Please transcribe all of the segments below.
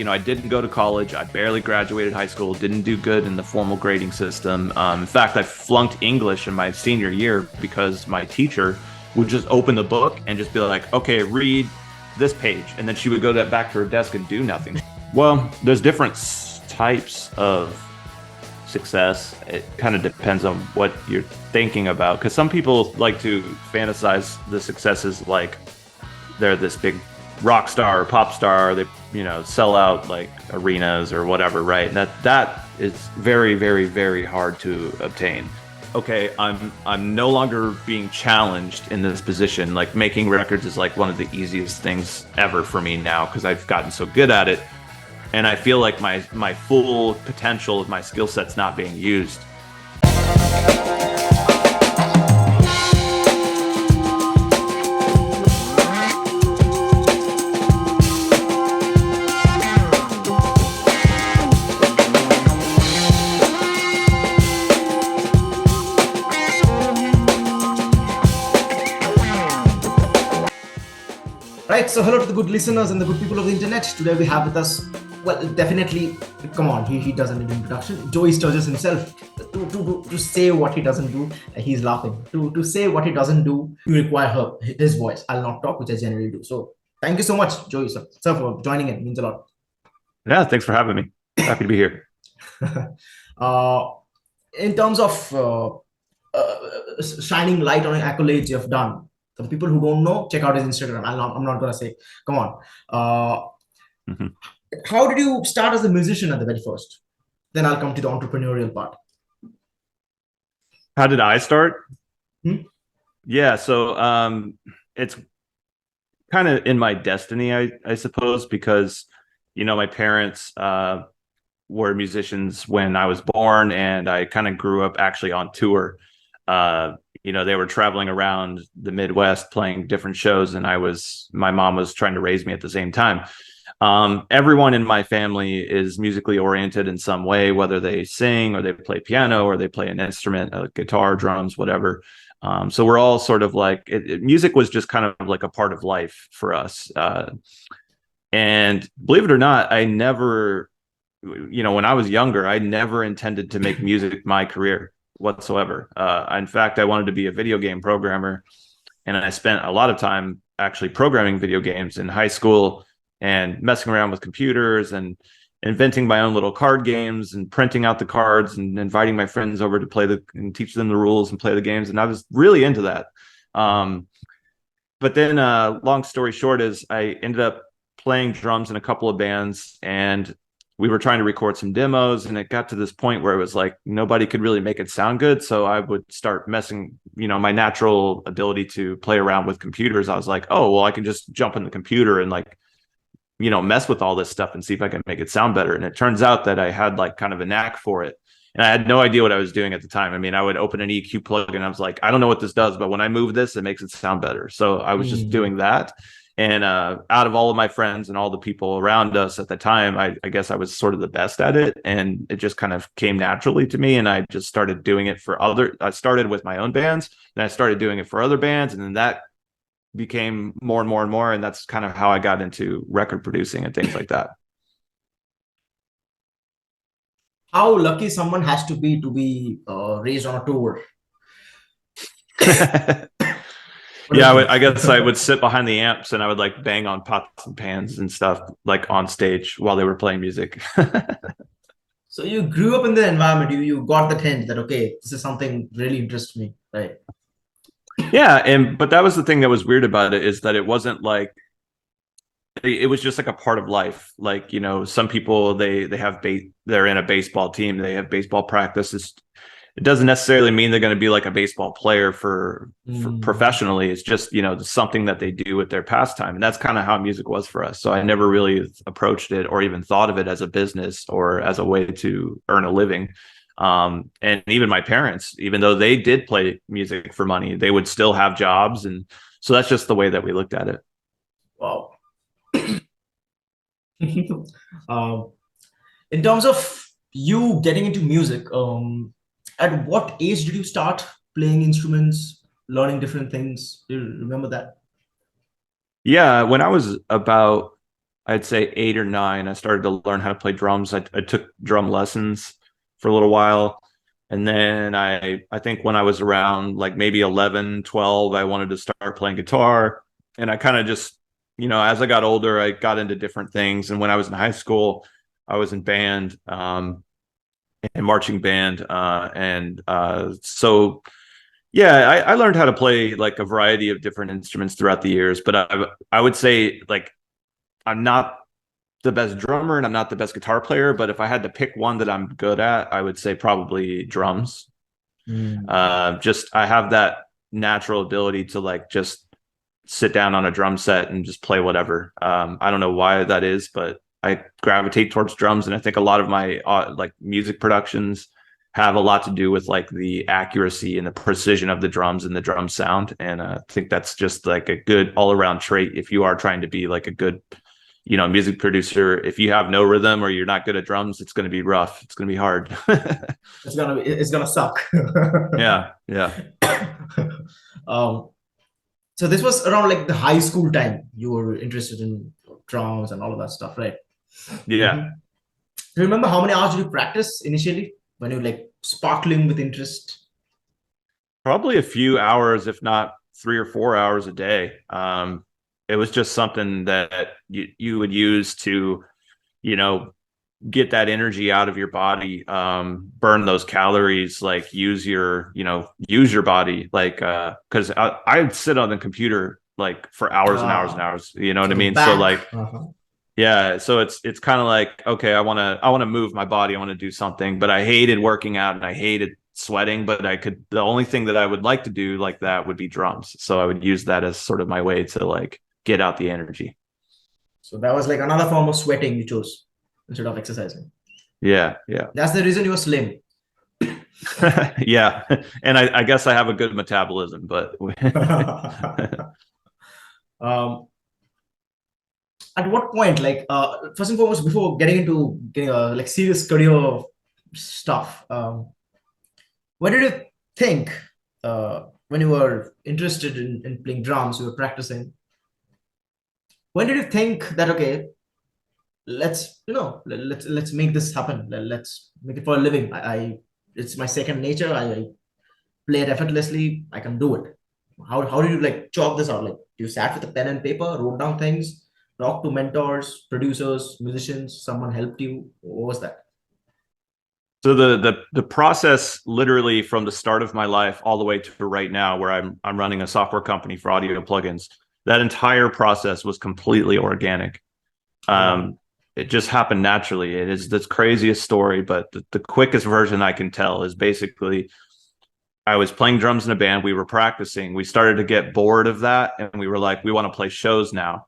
I didn't go to college. I barely graduated high school, didn't do good in the formal grading system. In fact, I flunked English in my senior year because my teacher would just open the book and just be like, okay, read this page. And then she would go back to her desk and do nothing. Well, there's different types of success. It kind of depends on what you're thinking about. Because some people like to fantasize the successes like they're this big rock star or pop star. They, sell out like arenas or whatever, right? That is very, very, very hard to obtain. Okay, I'm no longer being challenged in this position. Like making records is like one of the easiest things ever for me now because I've gotten so good at it. And I feel like my full potential of my skill set's not being used. Right, so hello to the good listeners and the good people of the internet. Today we have with us, well, definitely, come on, he doesn't need introduction. Joey Sturgis himself. To say what he doesn't do, he's laughing. To say what he doesn't do, you require his voice. I'll not talk, which I generally do. So thank you so much, Joey, sir, for joining in. It means a lot. Yeah, thanks for having me. Happy to be here. In terms of shining light on accolades you have done, for the people who don't know, check out his Instagram. I'm not going to say, come on. How did you start as a musician at the very first? Then I'll come to the entrepreneurial part. How did I start? Yeah, so it's kind of in my destiny, I suppose, because, my parents were musicians when I was born, and I kind of grew up actually on tour. They were traveling around the Midwest playing different shows, and my mom was trying to raise me at the same time. Everyone in my family is musically oriented in some way, whether they sing or they play piano or they play an instrument, guitar, drums, whatever. So we're all sort of like, music was just kind of like a part of life for us. And believe it or not, I never, when I was younger, I never intended to make music my career whatsoever. In fact, I wanted to be a video game programmer, and I spent a lot of time actually programming video games in high school and messing around with computers and inventing my own little card games and printing out the cards and inviting my friends over to play and teach them the rules and play the games. And I was really into that. But then long story short is I ended up playing drums in a couple of bands, and we were trying to record some demos, and it got to this point where it was like nobody could really make it sound good. So I would start messing, my natural ability to play around with computers. I was like, oh, well, I can just jump in the computer and mess with all this stuff and see if I can make it sound better. And it turns out that I had like kind of a knack for it. And I had no idea what I was doing at the time. I mean, I would open an EQ plug and I was like, I don't know what this does, but when I move this, it makes it sound better. So I was just doing that. And out of all of my friends and all the people around us at the time, I guess I was sort of the best at it. And it just kind of came naturally to me. And I just started doing it I started with my own bands, and I started doing it for other bands. And then that became more and more and more. And that's kind of how I got into record producing and things like that. How lucky someone has to be raised on a tour. Yeah, I guess I would sit behind the amps and I would like bang on pots and pans and stuff like on stage while they were playing music. So you grew up in the environment. You got the hint that, okay, this is something really interests me, right? Yeah, but that was the thing that was weird about it, is that it wasn't like, it was just like a part of life. Like, some people, they're in a baseball team, they have baseball practice. It doesn't necessarily mean they're going to be like a baseball player for professionally. It's just, something that they do with their pastime. And that's kind of how music was for us. So I never really approached it or even thought of it as a business or as a way to earn a living. And even my parents, even though they did play music for money, they would still have jobs. And so that's just the way that we looked at it. Wow. In terms of you getting into music, at what age did you start playing instruments, learning different things? Do you remember that? Yeah, when I was about, I'd say 8 or 9, I started to learn how to play drums. I took drum lessons for a little while. And then I think when I was around like maybe 11, 12, I wanted to start playing guitar. And I kind of just, as I got older, I got into different things. And when I was in high school, I was in band, and marching band. So yeah, I learned how to play like a variety of different instruments throughout the years, but I would say like I'm not the best drummer and I'm not the best guitar player, but if I had to pick one that I'm good at, I would say probably drums. Just I have that natural ability to like just sit down on a drum set and just play whatever. I don't know why that is, but I gravitate towards drums, and I think a lot of my like music productions have a lot to do with like the accuracy and the precision of the drums and the drum sound. And I think that's just like a good all around trait if you are trying to be like a good music producer. If you have no rhythm or you're not good at drums, it's going to be rough. It's going to be hard. It's gonna suck. Yeah, yeah. um, so this was around like the high school time. You were interested in drums and all of that stuff, right? Yeah. Do you remember how many hours did you practice initially when you like sparkling with interest? Probably a few hours, if not 3 or 4 hours a day. It was just something that you would use to, you know, get that energy out of your body, burn those calories, like use your body, like because I'd sit on the computer like for hours and hours and hours. You know what So I the mean? So back. like, yeah, so it's kind of like, okay, I want to move my body, I want to do something, but I hated working out and I hated sweating, but the only thing that I would like to do like that would be drums. So I would use that as sort of my way to like get out the energy. So that was like another form of sweating you chose instead of exercising. Yeah, yeah. That's the reason you were slim. Yeah. And I guess I have a good metabolism, but um, at what point, like first and foremost, before getting into getting a like serious career stuff, what did you think when you were interested in playing drums, you were practicing? When did you think that okay, let's make this happen. Let's make it for a living. I it's my second nature. I play it effortlessly. I can do it. How did you like chalk this out? Like you sat with a pen and paper, wrote down things, talked to mentors, producers, musicians, someone helped you. What was that? so the process literally from the start of my life all the way to right now where I'm running a software company for audio plugins, that entire process was completely organic. Wow. It just happened naturally. It is the craziest story, but the quickest version I can tell is basically I was playing drums in a band. We were practicing. We started to get bored of that. And we were like, we want to play shows now.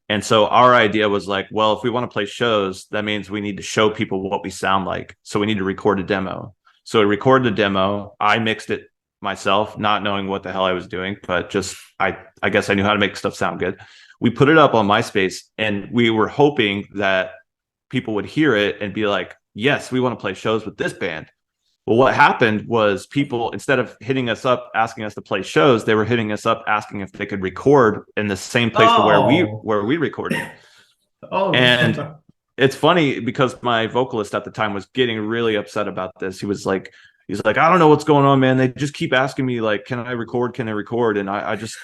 And so our idea was like, well, if we want to play shows, that means we need to show people what we sound like. So we need to record a demo. So I recorded the demo. I mixed it myself, not knowing what the hell I was doing, but just I guess I knew how to make stuff sound good. We put it up on MySpace and we were hoping that people would hear it and be like, yes, we want to play shows with this band. Well, what happened was people, instead of hitting us up asking us to play shows, they were hitting us up asking if they could record in the same place to Oh, where we recorded. oh, And it's funny because my vocalist at the time was getting really upset about this. He's like, I don't know what's going on, man. They just keep asking me like, can I record? Can I record? And I just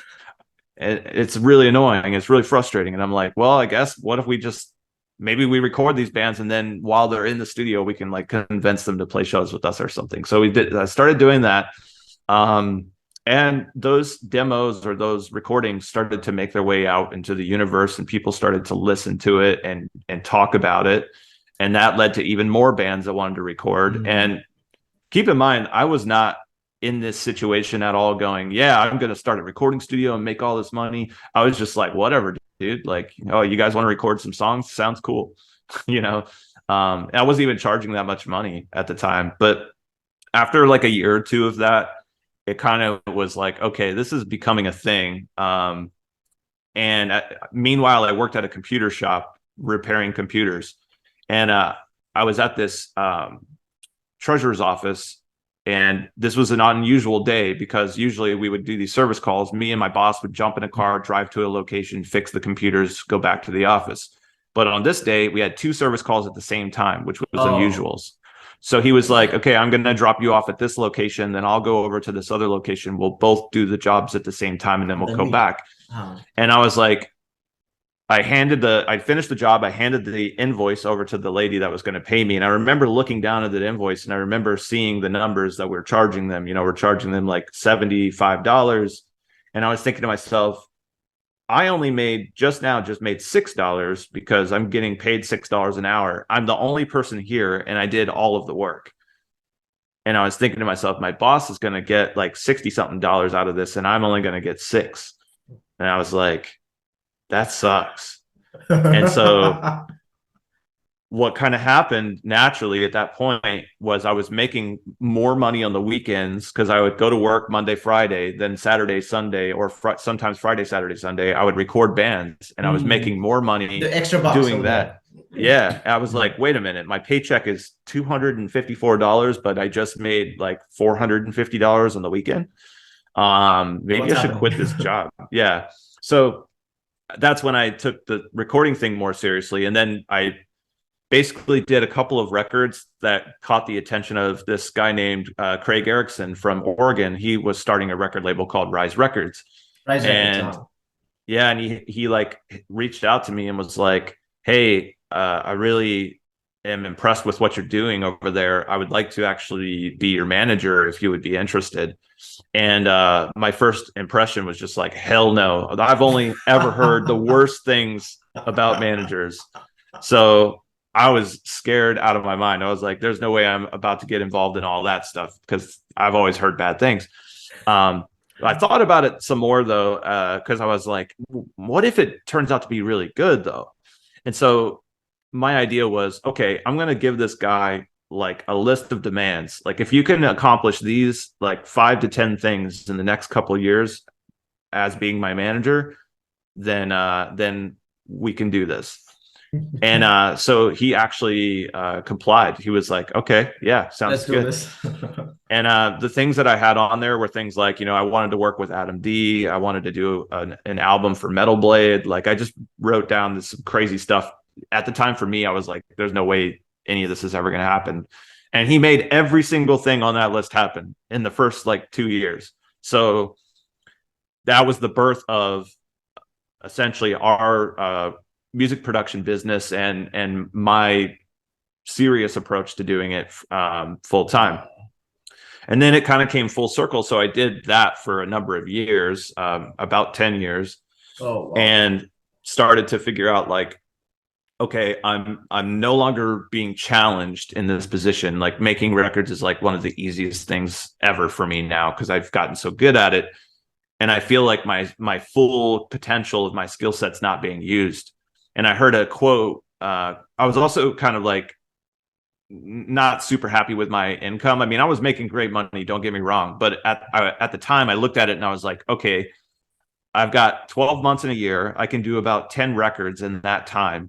it's really annoying. It's really frustrating. And I'm like, well, I guess what if we just maybe we record these bands and then while they're in the studio, we can like convince them to play shows with us or something. So I started doing that. And those demos or those recordings started to make their way out into the universe and people started to listen to it and talk about it. And that led to even more bands that wanted to record. And keep in mind, I was not in this situation at all going, yeah, I'm going to start a recording studio and make all this money. I was just like, whatever, dude. Like, oh, you guys want to record some songs? Sounds cool. you know, I wasn't even charging that much money at the time. But after like a year or two of that, it kind of was like, okay, this is becoming a thing. Meanwhile, I worked at a computer shop repairing computers. And I was at this treasurer's office. And this was an unusual day because usually we would do these service calls. Me and my boss would jump in a car, drive to a location, fix the computers, go back to the office. But on this day, we had 2 service calls at the same time, which was Oh. unusual. So he was like, okay, I'm going to drop you off at this location. Then I'll go over to this other location. We'll both do the jobs at the same time, and then we'll Then go we. back. And I was like, I finished the job. I handed the invoice over to the lady that was going to pay me. And I remember looking down at the invoice, and I remember seeing the numbers that we're charging them. We're charging them like $75. And I was thinking to myself, I only made just made $6 because I'm getting paid $6 an hour. I'm the only person here, and I did all of the work. And I was thinking to myself, my boss is going to get like 60 something dollars out of this, and I'm only going to get 6. And I was like, that sucks. And so what kind of happened naturally at that point was I was making more money on the weekends because I would go to work Monday, Friday, then Saturday, Sunday, or sometimes Friday, Saturday, Sunday. I would record bands, and I was making more money the extra bucks doing that. Yeah. I was like, wait a minute, my paycheck is $254, but I just made like $450 on the weekend. Maybe I should quit this job. Yeah. So that's when I took the recording thing more seriously. And then I basically did a couple of records that caught the attention of this guy named Craig Erickson from Oregon. He was starting a record label called Rise Records. Yeah, and he like reached out to me and was like, hey, I really am impressed with what you're doing over there. I would like to actually be your manager if you would be interested. And my first impression was just like, hell no. I've only ever heard the worst things about managers. So I was scared out of my mind. I was like, there's no way I'm about to get involved in all that stuff because I've always heard bad things. I thought about it some more, though, because I was like, what if it turns out to be really good, though? And so my idea was, okay, I'm going to give this guy like a list of demands. Like, if you can accomplish these like 5 to 10 things in the next couple of years as being my manager, then we can do this. And so he actually complied. He was like, okay, yeah, sounds good. And the things that I had on there were things like, I wanted to work with Adam D. I wanted to do an album for Metal Blade. Like, I just wrote down this crazy stuff. At the time, for me, I was like, there's no way any of this is ever going to happen. And he made every single thing on that list happen in the first like 2 years. So that was the birth of essentially our music production business and my serious approach to doing it full time. And then it kind of came full circle. So I did that for a number of years, about 10 years, and started to figure out like, okay, I'm no longer being challenged in this position. Like, making records is like one of the easiest things ever for me now because I've gotten so good at it. And I feel like my full potential of my skill set's not being used. And I heard a quote. I was also kind of like not super happy with my income. I mean, I was making great money, don't get me wrong. But at the time, I looked at it and I was like, okay, I've got 12 months in a year. I can do about 10 records in that time.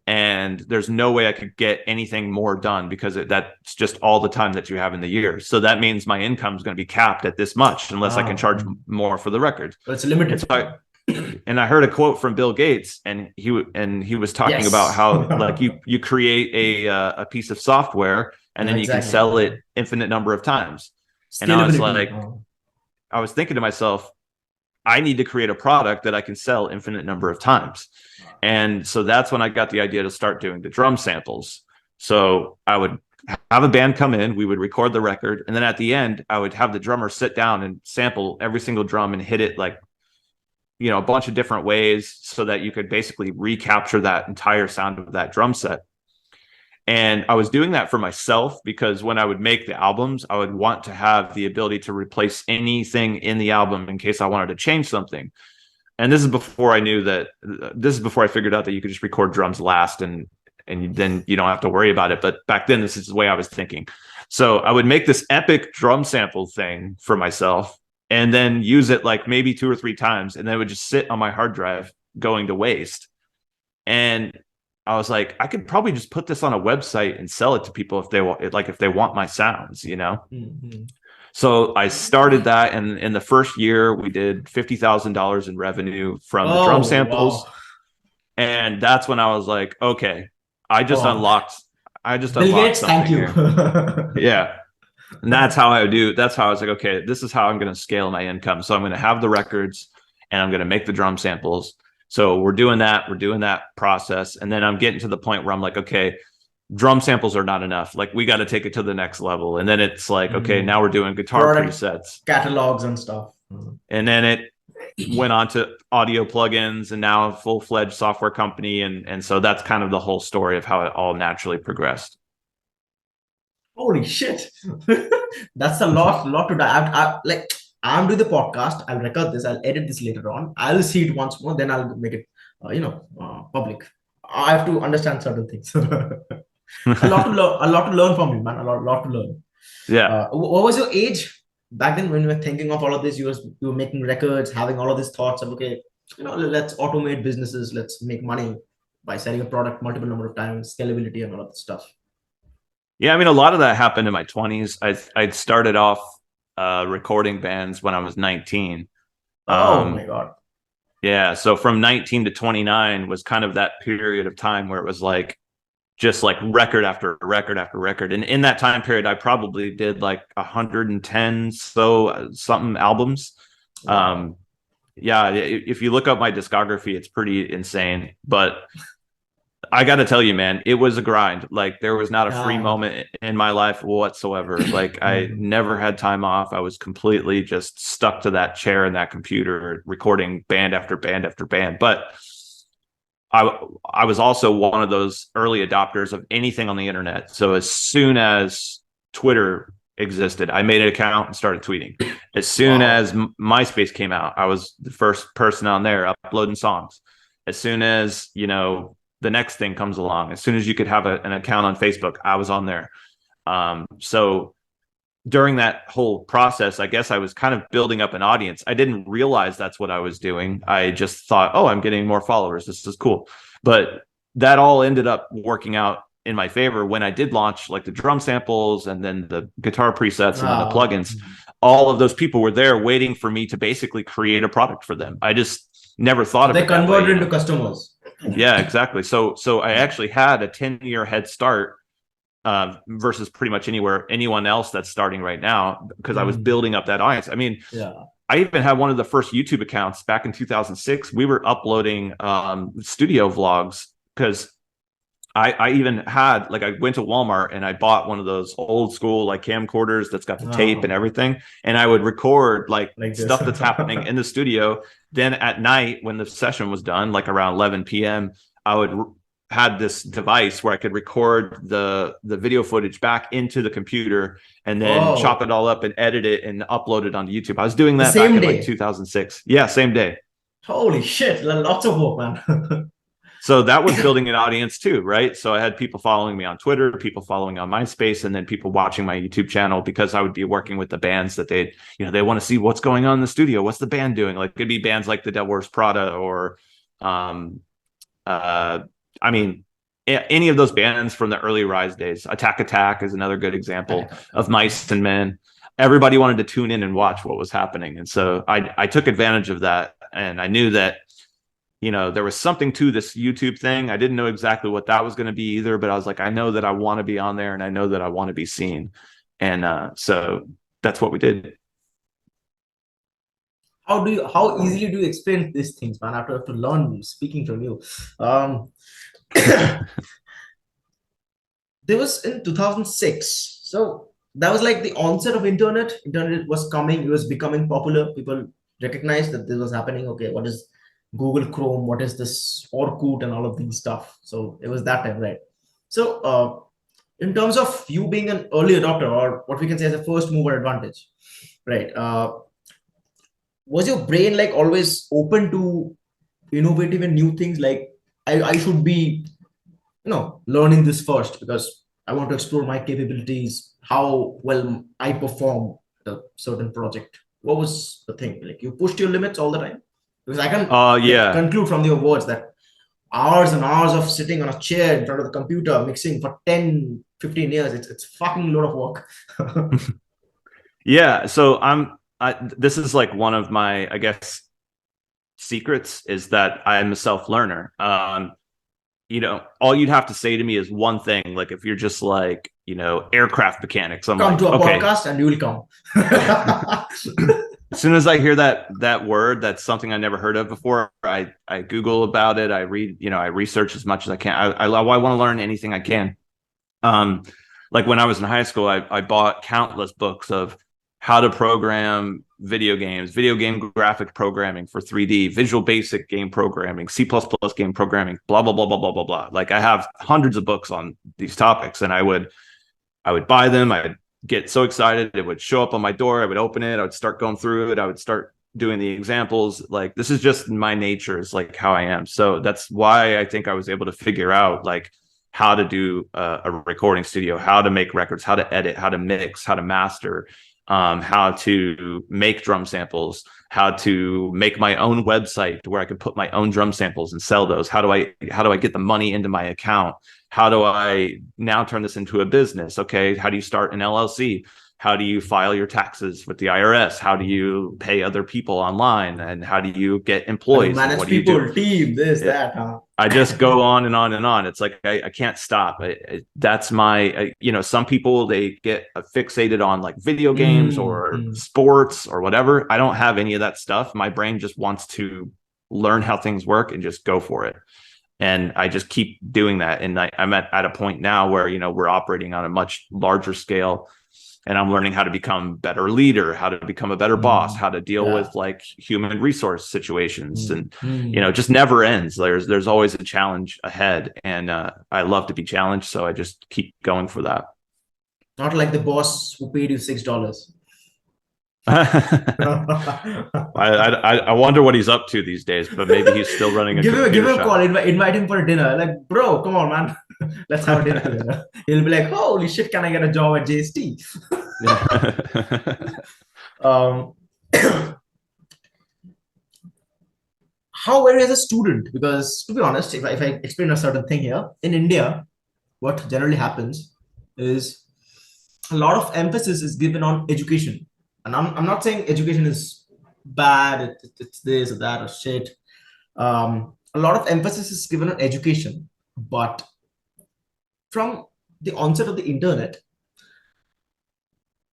And there's no way I could get anything more done because that's just all the time that you have in the year. So that means my income is going to be capped at this much unless I can charge more for the records. But it's limited. And I heard a quote from Bill Gates, and he was talking about how like you create a piece of software and then you can sell it infinite number of times. And I was like, I was thinking to myself, I need to create a product that I can sell infinite number of times. And so that's when I got the idea to start doing the drum samples. So I would have a band come in, we would record the record, and then at the end, I would have the drummer sit down and sample every single drum and hit it like, a bunch of different ways so that you could basically recapture that entire sound of that drum set. And I was doing that for myself because when I would make the albums, I would want to have the ability to replace anything in the album in case I wanted to change something. And this is before I figured out that you could just record drums last and then you don't have to worry about it. But back then, this is the way I was thinking. So I would make this epic drum sample thing for myself and then use it like maybe 2 or 3 times. And then it would just sit on my hard drive going to waste. And I was like, I could probably just put this on a website and sell it to people if they want my sounds, Mm-hmm. So I started that, and in the first year we did $50,000 in revenue from the drum samples. Wow. And that's when I was like, okay, I just Oh, unlocked, I just Bill unlocked Gates, thank something you. here. Yeah. And that's how I do. That's how I was like, okay, this is how I'm going to scale my income. So I'm going to have the records and I'm going to make the drum samples. So we're doing that. We're doing that process. And then I'm getting to the point where I'm like, okay, drum samples are not enough. Like we got to take it to the next level. And then it's like, okay, now we're doing guitar Product presets. catalogs and stuff. And then it went on to audio plugins and now a full-fledged software company. And so that's kind of the whole story of how it all naturally progressed. Holy shit. That's a lot to dive. Like I'm doing the podcast. I'll record this. I'll edit this later on. I'll see it once more. Then I'll make it, public. I have to understand certain things. A lot to learn. A lot to learn from you, man. A lot to learn. Yeah. What was your age back then when you were thinking of all of this? You were making records, having all of these thoughts of okay, let's automate businesses. Let's make money by selling a product multiple number of times, scalability, and all of this stuff. Yeah, I mean, a lot of that happened in my 20s. I'd started off recording bands when I was 19. Oh my God. Yeah, so from 19 to 29 was kind of that period of time where it was like just like record after record after record. And in that time period, I probably did like 110 so something albums. Wow. Yeah, if you look up my discography, it's pretty insane. But I got to tell you, man, it was a grind. Like there was not a free Yeah. moment in my life whatsoever. Like I never had time off. I was completely just stuck to that chair and that computer recording band after band after band. But I was also one of those early adopters of anything on the internet. So as soon as Twitter existed, I made an account and started tweeting. As soon Wow. as MySpace came out, I was the first person on there uploading songs. As soon as, the next thing comes along, as soon as you could have an account on Facebook, I was on there. So during that whole process, I guess I was kind of building up an audience. I didn't realize that's what I was doing. I just thought, oh, I'm getting more followers. This is cool. But that all ended up working out in my favor when I did launch like the drum samples and then the guitar presets and then the Wow. plugins. All of those people were there waiting for me to basically create a product for them. I just never thought So of they it that way, converted into customers. Yeah, exactly. So I actually had a 10-year head start versus pretty much anyone else that's starting right now because I was building up that audience. I mean, Yeah. I even had one of the first YouTube accounts back in 2006. We were uploading studio vlogs because I even had like I went to Walmart and I bought one of those old school like camcorders that's got the tape and everything, and I would record like This. stuff that's happening in the studio. Then at night when the session was done, like around 11 p.m., I would had this device where I could record the video footage back into the computer and then chop Oh, it all up and edit it and upload it onto YouTube. I was doing the that back same in like day. 2006. Yeah, same day. Holy shit. Lots of work, man. So that was building an audience too, right? So I had people following me on Twitter, people following on MySpace, and then people watching my YouTube channel because I would be working with the bands that they want to see what's going on in the studio. What's the band doing? Like it'd be bands like the Devil Wears Prada or, um, I mean, any of those bands from the early Rise days. Attack Attack is another good example of Mice and Men. Everybody wanted to tune in and watch what was happening. And so I took advantage of that. And I knew that there was something to this YouTube thing. I didn't know exactly what that was going to be either, but I was like, I know that I want to be on there and I know that I want to be seen. And so that's what we did. How easily do you explain these things, man? After I have to learn speaking from you. There was in 2006. So that was like the onset of internet. Internet was coming, it was becoming popular. People recognized that this was happening. Okay, what is Google Chrome? What is this Orkut and all of these stuff? So it was that time, right? So in terms of you being an early adopter or what we can say as a first mover advantage, right? Was your brain like always open to innovative and new things? Like I should be learning this first because I want to explore my capabilities, how well I perform a certain project. What was the thing? Like you pushed your limits all the time? Because I can like Yeah. conclude from your words that hours and hours of sitting on a chair in front of the computer mixing for 10, 15 years, it's fucking load of work. Yeah. So this is like one of my, I guess, secrets is that I'm a self-learner. All you'd have to say to me is one thing. Like if you're just like, aircraft mechanics, I'm Come like, to a okay. podcast and you will come. As soon as I hear that word, that's something I never heard of before. I Google about it. I read, I research as much as I can. I want to learn anything I can. Like when I was in high school, I bought countless books of how to program video games, video game graphic programming for 3D, Visual Basic game programming, C++ game programming, blah, blah, blah, blah, blah, blah, blah. Like I have hundreds of books on these topics, and I would buy them. I'd get so excited. It would show up on my door. I would open it. I would start going through it. I would start doing the examples. Like this is just my nature. It's like how I am. So that's why I think I was able to figure out like how to do a recording studio, how to make records, how to edit, how to mix, how to master, how to make drum samples, how to make my own website where I could put my own drum samples and sell those. How do I get the money into my account? How do I now turn this into a business? Okay, how do you start an LLC? How do you file your taxes with the IRS? How do you pay other people online? And how do you get employees? Manage what people, do you do? team, this, that, huh? I just go on and on and on. It's like I can't stop. That's my, some people, they get fixated on like video games or sports or whatever. I don't have any of that stuff. My brain just wants to learn how things work and just go for it. And I just keep doing that. And I'm at a point now where, we're operating on a much larger scale. And I'm learning how to become a better leader, how to become a better boss, how to deal with like human resource situations, and it just never ends. There's always a challenge ahead, and I love to be challenged, so I just keep going for that. Not like the boss who paid you $6. I wonder what he's up to these days, but maybe he's still running a give him a shop. call, invite him for a dinner. Like, bro, come on, man. Let's have a dinner together. He'll be like, holy shit, can I get a job at JST? How were you as a student? Because to be honest, if I explain a certain thing here, in India, what generally happens is a lot of emphasis is given on education. And I'm not saying education is bad, it's this or that or shit. A lot of emphasis is given on education, but from the onset of the internet,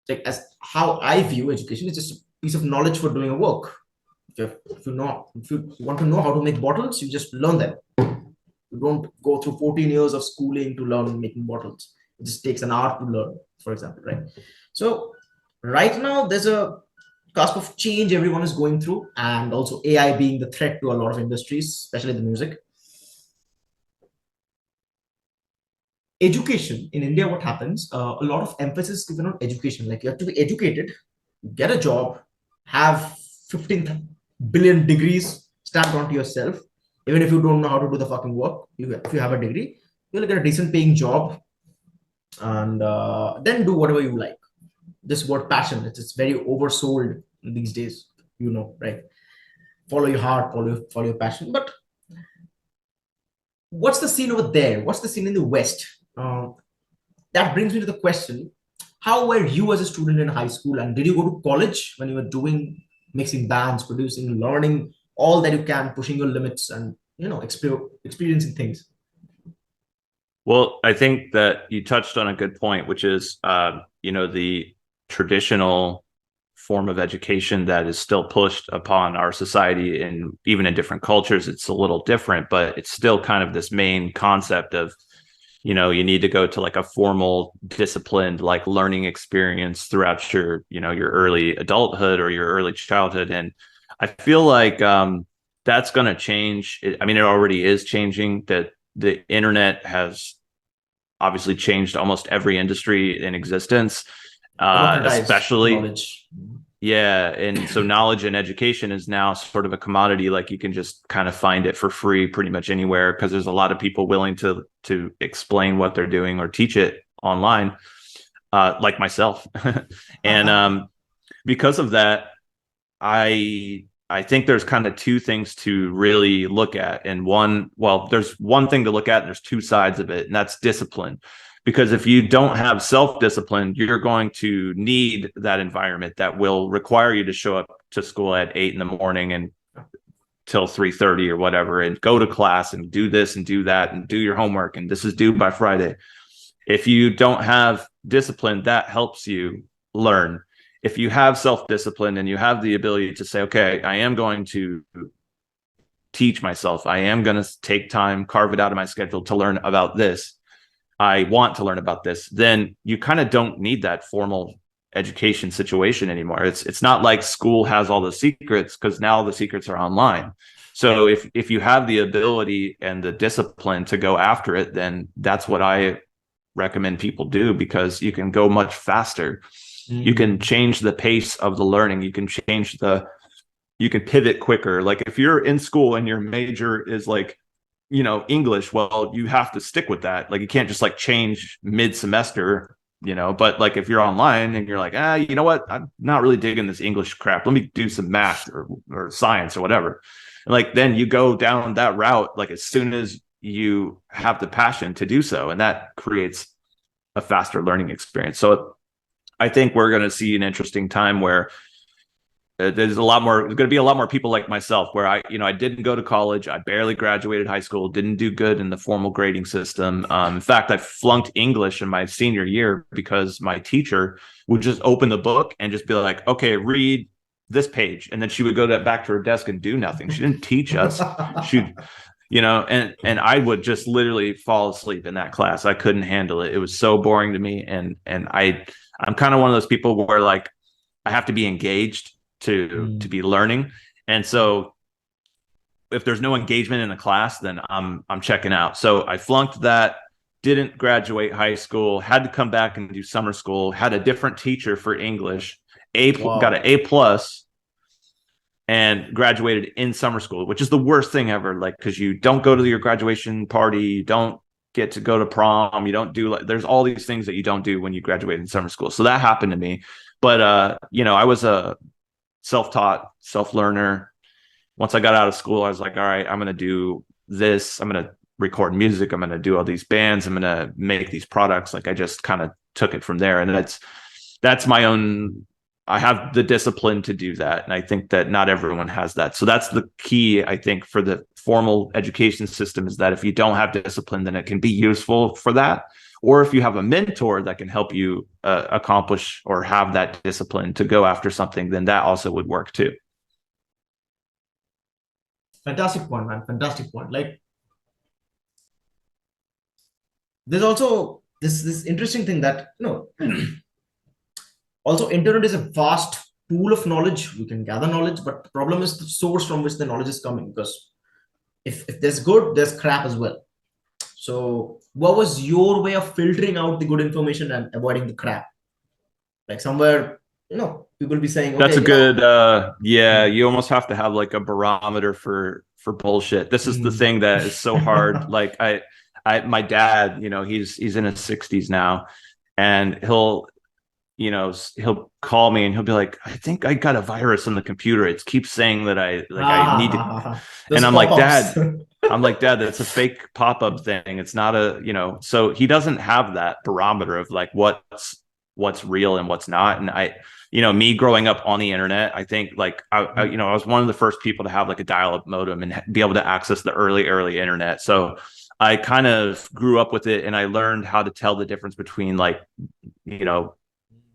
like as how I view education, is just a piece of knowledge for doing a work. If you want to know how to make bottles, you just learn them. You don't go through 14 years of schooling to learn making bottles. It just takes an hour to learn, for example, right? So right now there's a cusp of change everyone is going through, and also AI being the threat to a lot of industries, especially the music. Education in India, what happens? A lot of emphasis given on education. Like you have to be educated, get a job, have 15 billion degrees stamped onto yourself. Even if you don't know how to do the fucking work, if you have a degree, you'll get a decent paying job, and then do whatever you like. This word passion, it's very oversold these days, right? Follow your heart, follow your passion. But what's the scene over there? What's the scene in the West? That brings me to the question: how were you as a student in high school, and did you go to college when you were doing mixing bands, producing, learning all that you can, pushing your limits, and experiencing things? Well, I think that you touched on a good point, which is the traditional form of education that is still pushed upon our society, and even in different cultures it's a little different, but it's still kind of this main concept of you need to go to like a formal, disciplined, like learning experience throughout your early adulthood or your early childhood. And I feel like that's going to change. It already is changing. That the internet has obviously changed almost every industry in existence, especially knowledge. Yeah. And so knowledge and education is now sort of a commodity. Like you can just kind of find it for free pretty much anywhere, because there's a lot of people willing to explain what they're doing or teach it online, like myself. And because of that, I think there's kind of two things to really look at. And there's one thing to look at, and there's two sides of it, and that's discipline. Because if you don't have self-discipline, you're going to need that environment that will require you to show up to school at 8 a.m. and till 3:30 or whatever, and go to class and do this and do that and do your homework, and this is due by Friday. If you don't have discipline, that helps you learn. If you have self-discipline and you have the ability to say, okay, I am going to teach myself, I am going to take time, carve it out of my schedule to learn about this, I want to learn about this, then you kind of don't need that formal education situation anymore. It's not like school has all the secrets, because now the secrets are online. So if you have the ability and the discipline to go after it, then that's what I recommend people do, because you can go much faster. You can change the pace of the learning. You can pivot quicker. Like if you're in school and your major is like, English, well, you have to stick with that. Like you can't just like change mid-semester, but like if you're online and you're like, you know what, I'm not really digging this English crap, let me do some math or science or whatever. And like then you go down that route like as soon as you have the passion to do so, and that creates a faster learning experience. So I think we're going to see an interesting time where there's going to be a lot more people like myself, where I didn't go to college. I barely graduated high school, didn't do good in the formal grading system. In fact, I flunked English in my senior year because my teacher would just open the book and just be like, okay, read this page. And then she would go back to her desk and do nothing. She didn't teach us. And I would just literally fall asleep in that class. I couldn't handle it. It was so boring to me. And I'm kind of one of those people where like I have to be engaged to be learning. And so if there's no engagement in a class, then I'm checking out. So I flunked that, didn't graduate high school, had to come back and do summer school, had a different teacher for English, got an A+, and graduated in summer school, which is the worst thing ever. Like, because you don't go to your graduation party, you don't get to go to prom, you don't do there's all these things that you don't do when you graduate in summer school. So that happened to me. But I was a self-taught, self-learner. Once I got out of school, I was like, all right, I'm going to do this. I'm going to record music. I'm going to do all these bands. I'm going to make these products. Like I just kind of took it from there. And that's my own, I have the discipline to do that. And I think that not everyone has that. So that's the key, I think, for the formal education system, is that if you don't have discipline, then it can be useful for that. Or if you have a mentor that can help you accomplish or have that discipline to go after something, then that also would work too. Fantastic point, man. Fantastic point. Like, there's also this interesting thing that, also internet is a vast pool of knowledge. We can gather knowledge, but the problem is the source from which the knowledge is coming. Because if there's good, there's crap as well. So what was your way of filtering out the good information and avoiding the crap? Like somewhere, people be saying, okay, that's a good, you almost have to have like a barometer for bullshit. This is the thing that is so hard. Like my dad, he's in his 60s now, and he'll call me and he'll be like, I think I got a virus on the computer. It keeps saying that I need to, and I'm like, Dad, that's a fake pop-up thing. It's not so he doesn't have that barometer of like what's real and what's not. And me growing up on the internet, I think like, I was one of the first people to have like a dial-up modem and be able to access the early internet. So I kind of grew up with it, and I learned how to tell the difference between like,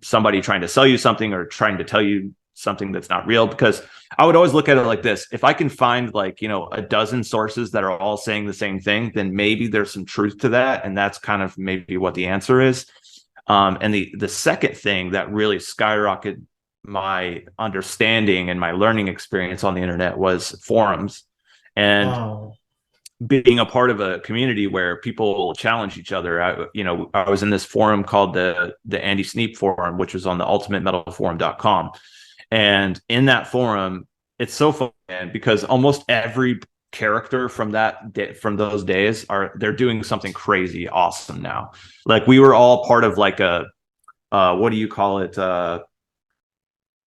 somebody trying to sell you something or trying to tell you something that's not real. Because I would always look at it like this: if I can find like, a dozen sources that are all saying the same thing, then maybe there's some truth to that. And that's kind of maybe what the answer is. And the second thing that really skyrocketed my understanding and my learning experience on the internet was forums. And being a part of a community where people challenge each other. I was in this forum called the Andy Sneap forum, which was on the ultimatemetalforum.com. And in that forum, it's so fun because almost every character from those days they're doing something crazy awesome now. Like we were all part of like a what do you call it?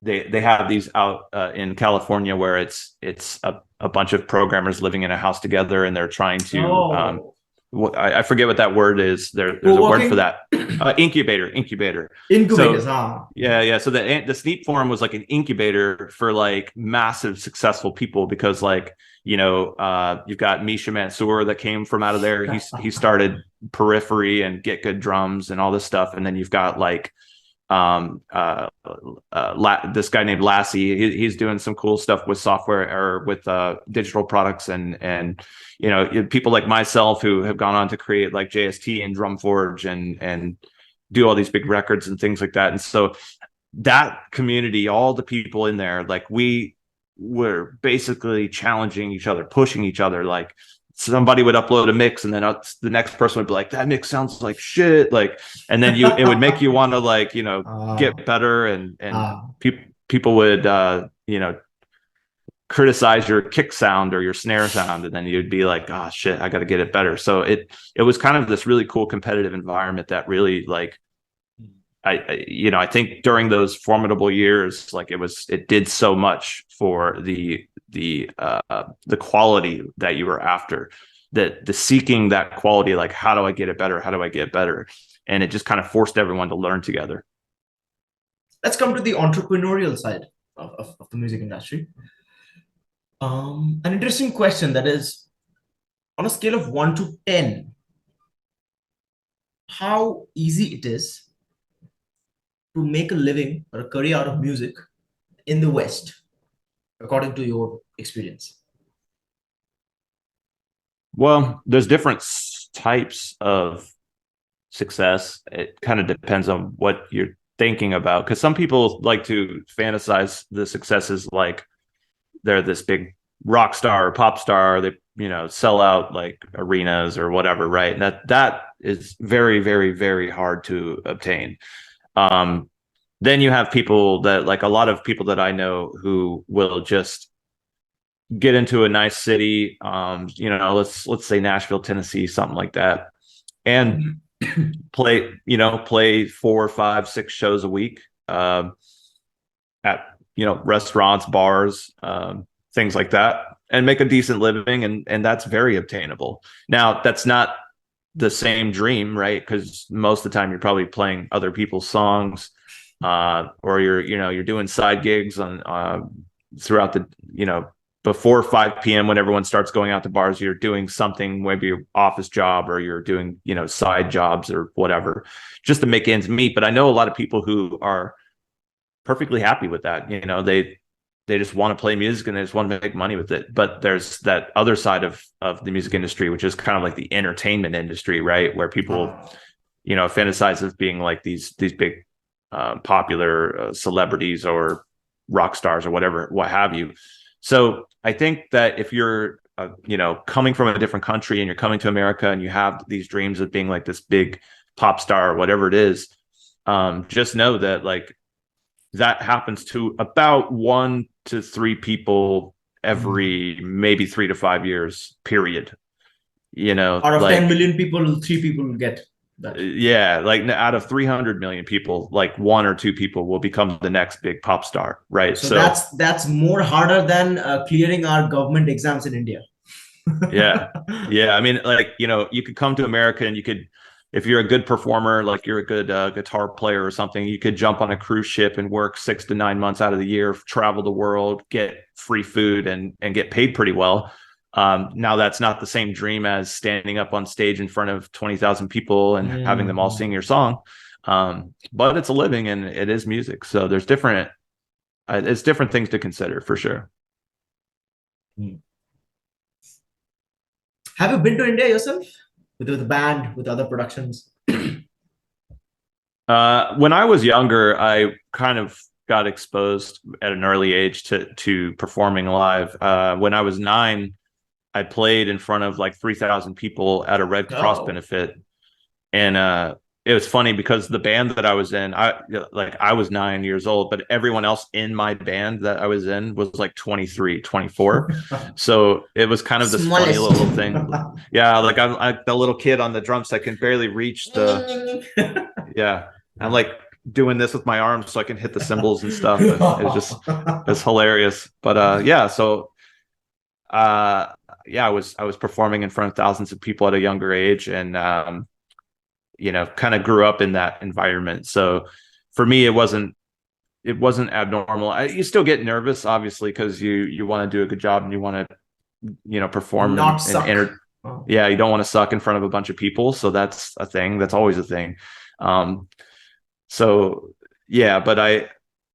They have these out in California where it's a bunch of programmers living in a house together, and they're trying to I forget what that word is. There's a word for that. Incubator. Incubators. So yeah. So the Sneap Forum was like an incubator for like massive successful people, because like, you've got Misha Mansour that came from out of there. He started Periphery and Get Good Drums and all this stuff, and then you've got like this guy named Lassie. He's doing some cool stuff with software or with digital products, and people like myself who have gone on to create like JST and Drumforge and do all these big records and things like that. And so that community, all the people in there, like we were basically challenging each other, pushing each other. Like somebody would upload a mix, and then the next person would be like, that mix sounds like shit. Like, and then it would make you want to like, get better. And people would, criticize your kick sound or your snare sound. And then you'd be like, oh shit, I got to get it better. So it was kind of this really cool competitive environment that really like, I think during those formidable years, like it did so much for the quality that you were after, that the seeking that quality, like, how do I get it better? How do I get better? And it just kind of forced everyone to learn together. Let's come to the entrepreneurial side of the music industry. An interesting question, that is, on a scale of 1 to 10, how easy it is to make a living or a career out of music in the West, according to your experience? Well, there's different types of success. It kind of depends on what you're thinking about, because some people like to fantasize the successes like they're this big rock star or pop star. They sell out like arenas or whatever, right? And that is very, very, very hard to obtain. Then you have people that, like a lot of people that I know, who will just get into a nice city, let's say Nashville, Tennessee, something like that, and play 4, 5, 6 shows a week at restaurants, bars, things like that, and make a decent living, and that's very obtainable. Now, that's not the same dream, right? Because most of the time you're probably playing other people's songs, or you're doing side gigs on throughout the before 5 p.m. when everyone starts going out to bars. You're doing something, maybe your office job, or you're doing side jobs or whatever, just to make ends meet. But I know a lot of people who are perfectly happy with that. They just want to play music and they just want to make money with it. But there's that other side of the music industry, which is kind of like the entertainment industry, right? Where people fantasize of being like these big popular celebrities or rock stars or whatever, what have you. So I think that if you're coming from a different country and you're coming to America and you have these dreams of being like this big pop star or whatever it is, just know that like that happens to about 1 to 3 people every maybe 3 to 5 years, period. Out of 10 million people, 3 people will get that. Yeah, like out of 300 million people, like 1 or 2 people will become the next big pop star, right? So that's more harder than clearing our government exams in India. yeah. I mean, like, you could come to America and you could, if you're a good performer, like you're a good guitar player or something, you could jump on a cruise ship and work 6 to 9 months out of the year, travel the world, get free food, and get paid pretty well. Now that's not the same dream as standing up on stage in front of 20,000 people and having them all sing your song. But it's a living and it is music. So there's different things to consider for sure. Have you been to India yourself? With the band, with other productions? When I was younger, I kind of got exposed at an early age to performing live. When I was 9, I played in front of like 3,000 people at a Red Cross benefit. And it was funny because the band that I was in, I was 9 years old, but everyone else in my band that I was in was like 23, 24. So it was kind of this funny little thing. Yeah, like I'm the little kid on the drums. I can barely reach the. Yeah, I'm like doing this with my arms so I can hit the cymbals and stuff. It's hilarious. But yeah, so yeah, I was performing in front of thousands of people at a younger age, and kind of grew up in that environment. So for me, it wasn't abnormal. You still get nervous, obviously, because you want to do a good job and you want to perform Not and suck. enter. Oh. Yeah, you don't want to suck in front of a bunch of people. So that's a thing. That's always a thing. So yeah, but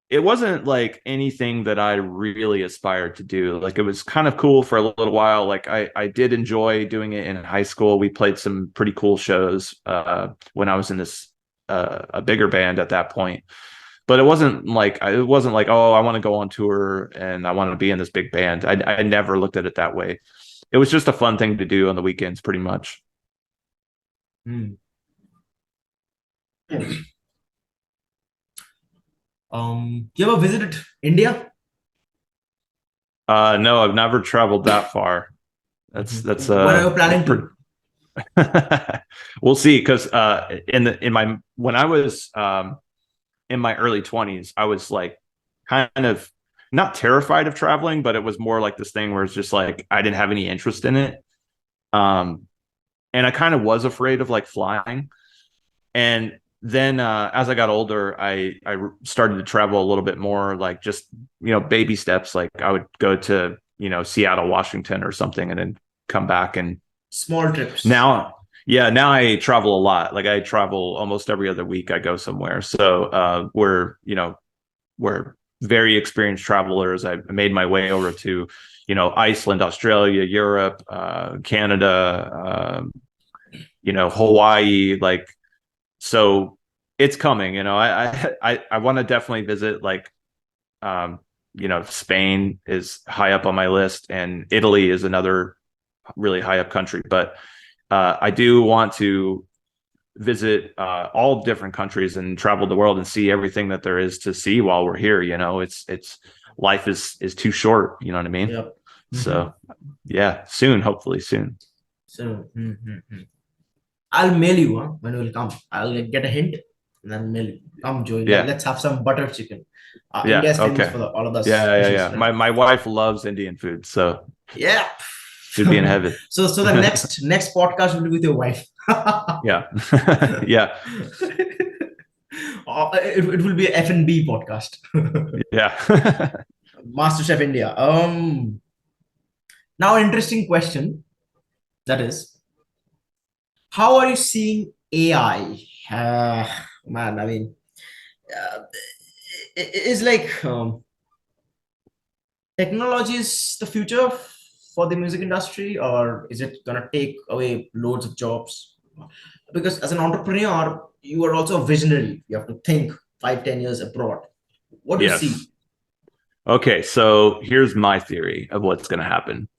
it wasn't like anything that I really aspired to do. Like, it was kind of cool for a little while. Like, I did enjoy doing it in high school. We played some pretty cool shows when I was in this a bigger band at that point. But it wasn't like oh, I want to go on tour and I want to be in this big band. I never looked at it that way. It was just a fun thing to do on the weekends, pretty much. Hmm. You ever visited India? No, I've never traveled that far. That's When are you planning to? we'll see. Because when I was in my early 20s, I was like kind of not terrified of traveling, but it was more like this thing where it's just like I didn't have any interest in it. And I kind of was afraid of like flying. And then as I got older, I started to travel a little bit more, like just baby steps. Like I would go to Seattle, Washington, or something, and then come back. And Small trips. now, yeah, now I travel a lot. Like I travel almost every other week. I go somewhere. So we're very experienced travelers. I made my way over to Iceland, Australia, Europe, Canada, Hawaii. Like, so it's coming. I want to definitely visit, like, Spain is high up on my list, and Italy is another really high up country. But I do want to visit all different countries and travel the world and see everything that there is to see while we're here. It's life is too short. You know what I mean? Yep. So yeah, soon, hopefully soon. So I'll mail you when you will come. I'll get a hint and then mail you. Come, Joey. Yeah. Let's have some butter chicken. Yeah. India is famous Okay. for all of those Yeah. dishes, Yeah. right? My wife loves Indian food, so Yeah. should be in heaven. So the next podcast will be with your wife. Yeah. Yeah. It will be a F&B podcast. Yeah. MasterChef India. Now, interesting question. That is, how are you seeing AI? Man, I mean, it's like technology is the future for the music industry, or is it gonna take away loads of jobs? Because as an entrepreneur, you are also a visionary. You have to think 5, 10 years abroad. What do you see? Yes. Okay, so here's my theory of what's going to happen.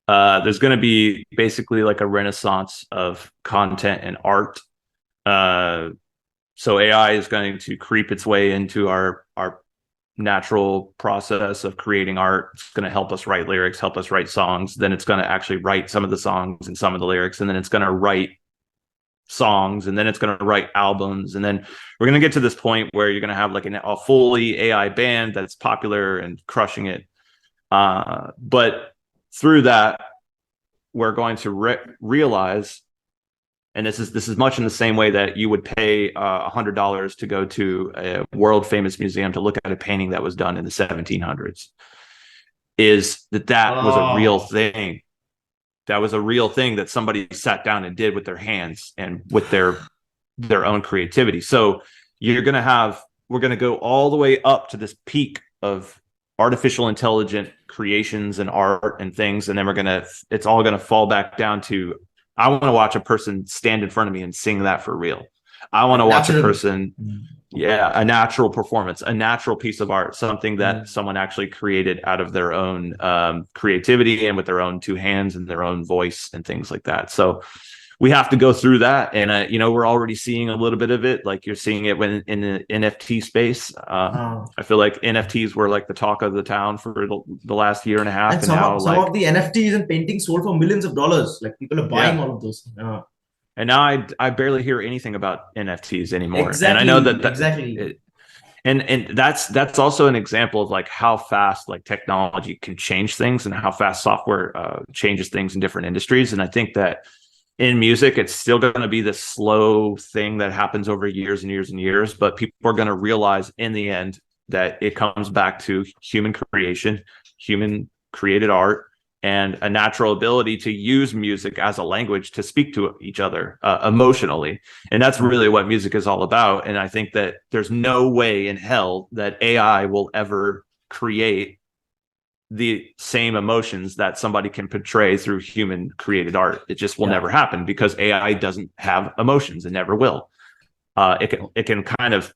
There's going to be basically like a renaissance of content and art. So AI is going to creep its way into our natural process of creating art. It's going to help us write lyrics, help us write songs. Then it's going to actually write some of the songs and some of the lyrics, and then it's going to write songs, and then it's going to write albums, and then we're going to get to this point where you're going to have like a fully AI band that's popular and crushing it. But through that, we're going to realize, and this is much in the same way that you would pay $100 to go to a world famous museum to look at a painting that was done in the 1700s, is that was a real thing. That was a real thing that somebody sat down and did with their hands and with their own creativity. So we're going to go all the way up to this peak of artificial intelligent creations and art and things. And then it's all going to fall back down to, I want to watch a person stand in front of me and sing that for real. I want to watch a person, a natural performance, a natural piece of art, something that someone actually created out of their own creativity and with their own two hands and their own voice and things like that. So we have to go through that. And, we're already seeing a little bit of it. Like you're seeing it when in the NFT space. I feel like NFTs were like the talk of the town for the last year and a half. And some of the NFTs and paintings sold for millions of dollars. Like people are buying all of those. And now I barely hear anything about NFTs anymore. Exactly, and I know that exactly. And that's also an example of like how fast like technology can change things and how fast software changes things in different industries. And I think that in music, it's still going to be this slow thing that happens over years and years and years, but people are going to realize in the end that it comes back to human creation, human created art, and a natural ability to use music as a language to speak to each other emotionally. And that's really what music is all about. And I think that there's no way in hell that AI will ever create the same emotions that somebody can portray through human created art. It just will never happen because AI doesn't have emotions and never will. It can kind of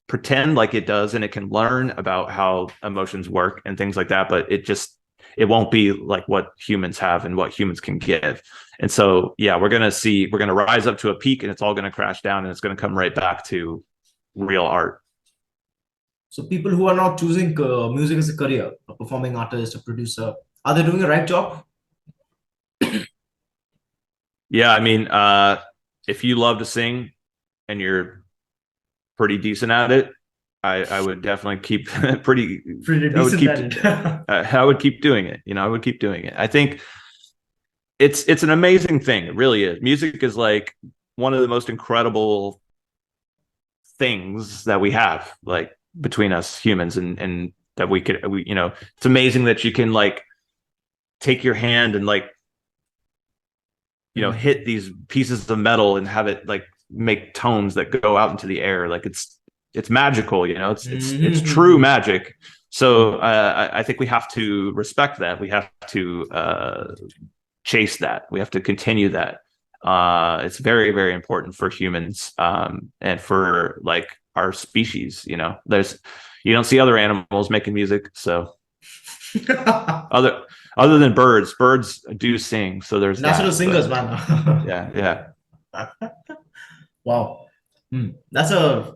pretend like it does, and it can learn about how emotions work and things like that, but it won't be like what humans have and what humans can give. And so, yeah, we're going to rise up to a peak and it's all going to crash down and it's going to come right back to real art. So people who are now choosing music as a career, a performing artist, a producer, are they doing the right job? Yeah, I mean, if you love to sing and you're pretty decent at it, I would definitely keep pretty decent at it. I would keep doing it. I would keep doing it. I think it's an amazing thing. It really is. Music is like one of the most incredible things that we have, like between us humans, and that it's amazing that you can like take your hand and like hit these pieces of metal and have it like make tones that go out into the air. Like it's magical, it's true magic. So I think we have to respect that. We have to chase that. We have to continue that. It's very, very important for humans, and for like our species. You don't see other animals making music. So other than birds do sing. So there's natural singers, man. Yeah. Wow. That's a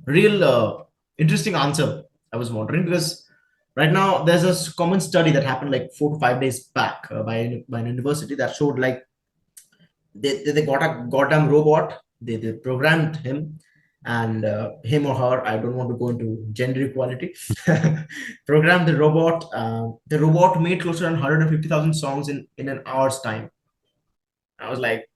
real interesting answer. I was wondering because right now there's a common study that happened like 4 to 5 days back by an university that showed like they got a goddamn robot. They programmed him, and him or her, I don't want to go into gender equality, programmed the robot. The robot made closer to 150,000 songs in an hour's time. I was like,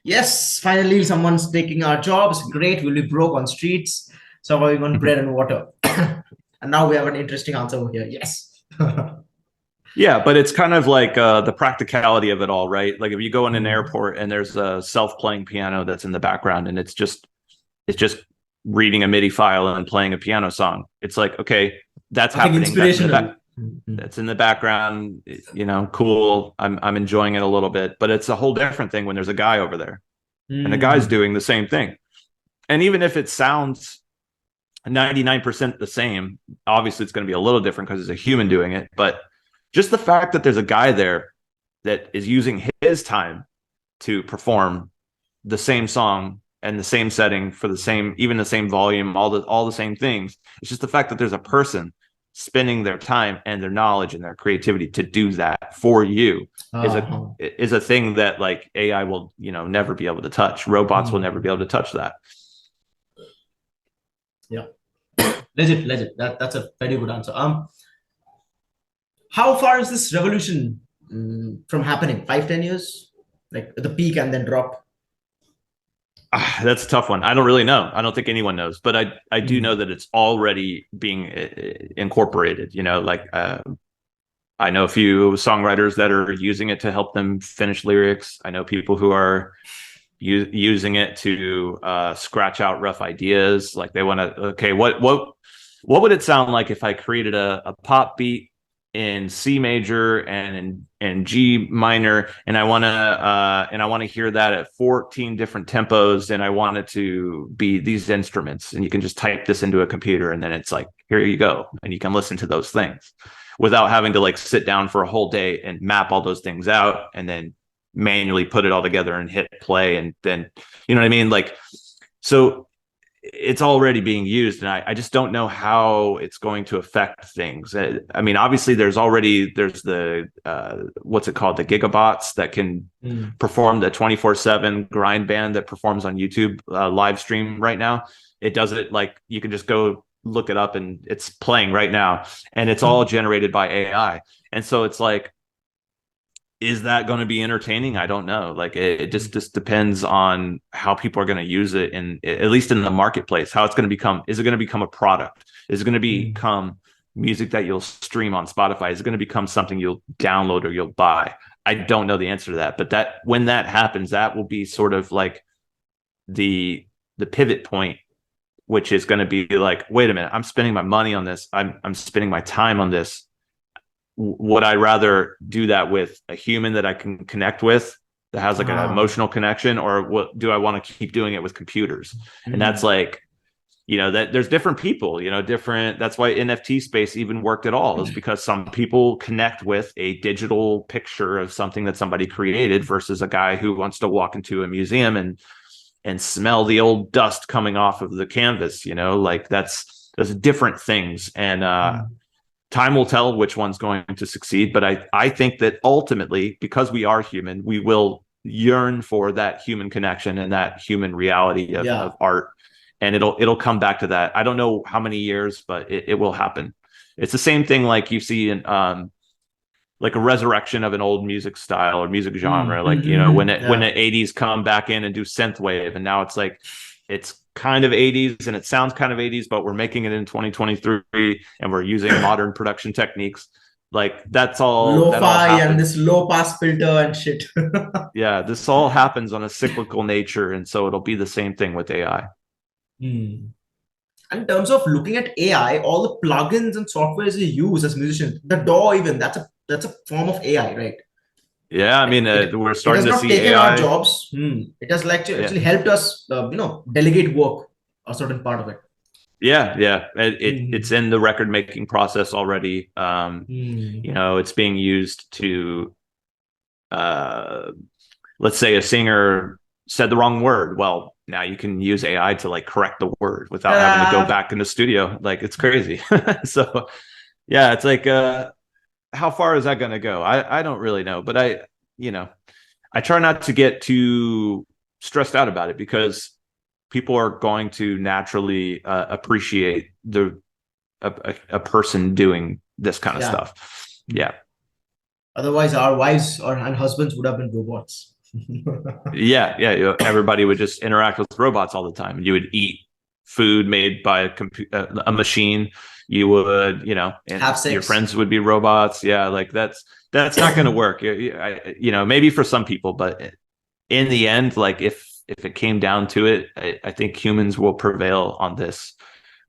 yes, finally someone's taking our jobs. Great, we'll be broke on streets, surviving on bread and water. And now we have an interesting answer over here. Yes. Yeah, but it's kind of like the practicality of it all, right? Like if you go in an airport and there's a self-playing piano that's in the background and it's just reading a MIDI file and playing a piano song. It's like, okay, that's happening. That's in the background, cool. I'm enjoying it a little bit, but it's a whole different thing when there's a guy over there and the guy's doing the same thing. And even if it sounds 99% the same, obviously it's going to be a little different because it's a human doing it. But just the fact that there's a guy there that is using his time to perform the same song and the same setting for the same volume, all the same things. It's just the fact that there's a person spending their time and their knowledge and their creativity to do that for you is a thing that like AI will, never be able to touch. Robots will never be able to touch that. Yeah. Legit. That's a very good answer. How far is this revolution from happening? 5-10 years? Like the peak and then drop? That's a tough one. I don't really know. I don't think anyone knows, but I do know that it's already being incorporated. I know a few songwriters that are using it to help them finish lyrics. I know people who are using it to scratch out rough ideas. Like they want to, okay, what would it sound like if I created a pop beat in C major and in G minor, and I want to hear that at 14 different tempos, and I want it to be these instruments, and you can just type this into a computer, and then it's like, here you go, and you can listen to those things without having to like sit down for a whole day and map all those things out and then manually put it all together and hit play, and then you know what I mean, like, so it's already being used, and I just don't know how it's going to affect things. I mean, obviously there's the what's it called, the gigabots that can perform the 24/7 grind band that performs on YouTube live stream right now. It does it like you can just go look it up and it's playing right now, and it's all generated by AI. And so it's like, is that going to be entertaining? I don't know. Like it just depends on how people are going to use it, and at least in the marketplace, how it's going to become. Is it going to become a product? Is it going to become music that you'll stream on Spotify? Is it going to become something you'll download or you'll buy? I don't know the answer to that, but that when that happens, that will be sort of like the pivot point, which is going to be like, wait a minute, I'm spending my money on this. I'm spending my time on this. Would I rather do that with a human that I can connect with that has like an emotional connection, or what do I want to keep doing it with computers? And that's like, that there's different people, different. That's why NFT space even worked at all, is because some people connect with a digital picture of something that somebody created versus a guy who wants to walk into a museum and smell the old dust coming off of the canvas. Like those different things. And time will tell which one's going to succeed. But I think that ultimately, because we are human, we will yearn for that human connection and that human reality of art. And it'll come back to that. I don't know how many years, but it will happen. It's the same thing like you see in like a resurrection of an old music style or music genre. Like, when the 80s come back in and do synthwave, and now it's like it's kind of 80s and it sounds kind of 80s, but we're making it in 2023 and we're using modern production techniques. Like that's all lo-fi and this low pass filter and shit. Yeah, this all happens on a cyclical nature, and so it'll be the same thing with AI. In terms of looking at AI, all the plugins and softwares we use as musicians, the DAW even, that's a form of AI, right? Yeah, I mean, we're starting to see AI. It has not taken our jobs. It has actually helped us, delegate work, a certain part of it. Yeah. It's in the record making process already. It's being used to, let's say a singer said the wrong word. Well, now you can use AI to like correct the word without having to go back in the studio. Like it's crazy. So yeah, it's like, how far is that going to go? I don't really know, but I try not to get too stressed out about it, because people are going to naturally appreciate a person doing this kind of stuff. Yeah. Otherwise, our wives and husbands would have been robots. Yeah. Everybody would just interact with robots all the time. You would eat food made by a machine. You would, and have sex. Your friends would be robots. Yeah, like that's not going to work. Maybe for some people, but in the end, like if it came down to it, I think humans will prevail on this.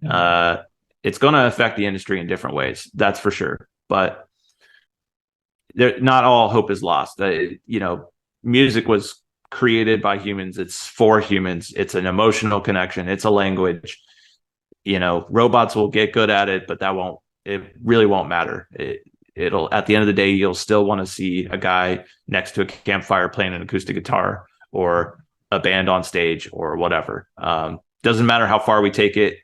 It's going to affect the industry in different ways, that's for sure. But not all hope is lost. Music was created by humans. It's for humans. It's an emotional connection. It's a language. Robots will get good at it, but it really won't matter. It'll, at the end of the day, you'll still want to see a guy next to a campfire playing an acoustic guitar, or a band on stage, or whatever. Doesn't matter how far we take it.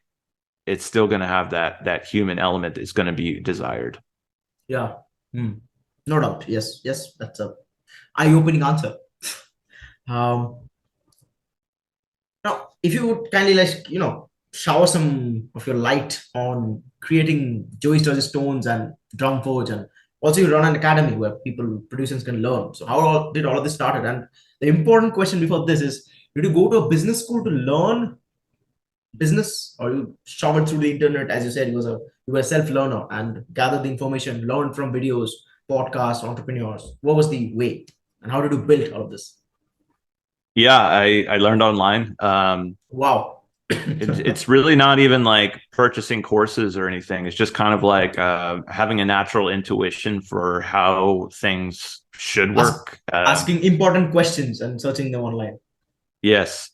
It's still going to have that human element is going to be desired. Yeah. No doubt. Yes. That's a eye-opening answer. Now, if you would kindly shower some of your light on creating Joey Sturgis tones and drum forge, and also you run an academy where producers can learn. So how did all of this started? And the important question before this is, did you go to a business school to learn business, or you showered through the internet? As you said, you were a self-learner and gathered the information, learned from videos, podcasts, entrepreneurs. What was the way, and how did you build all of this? Yeah, I learned online. Wow. It's really not even like purchasing courses or anything. It's just kind of like having a natural intuition for how things should work. Asking important questions and searching them online. Yes.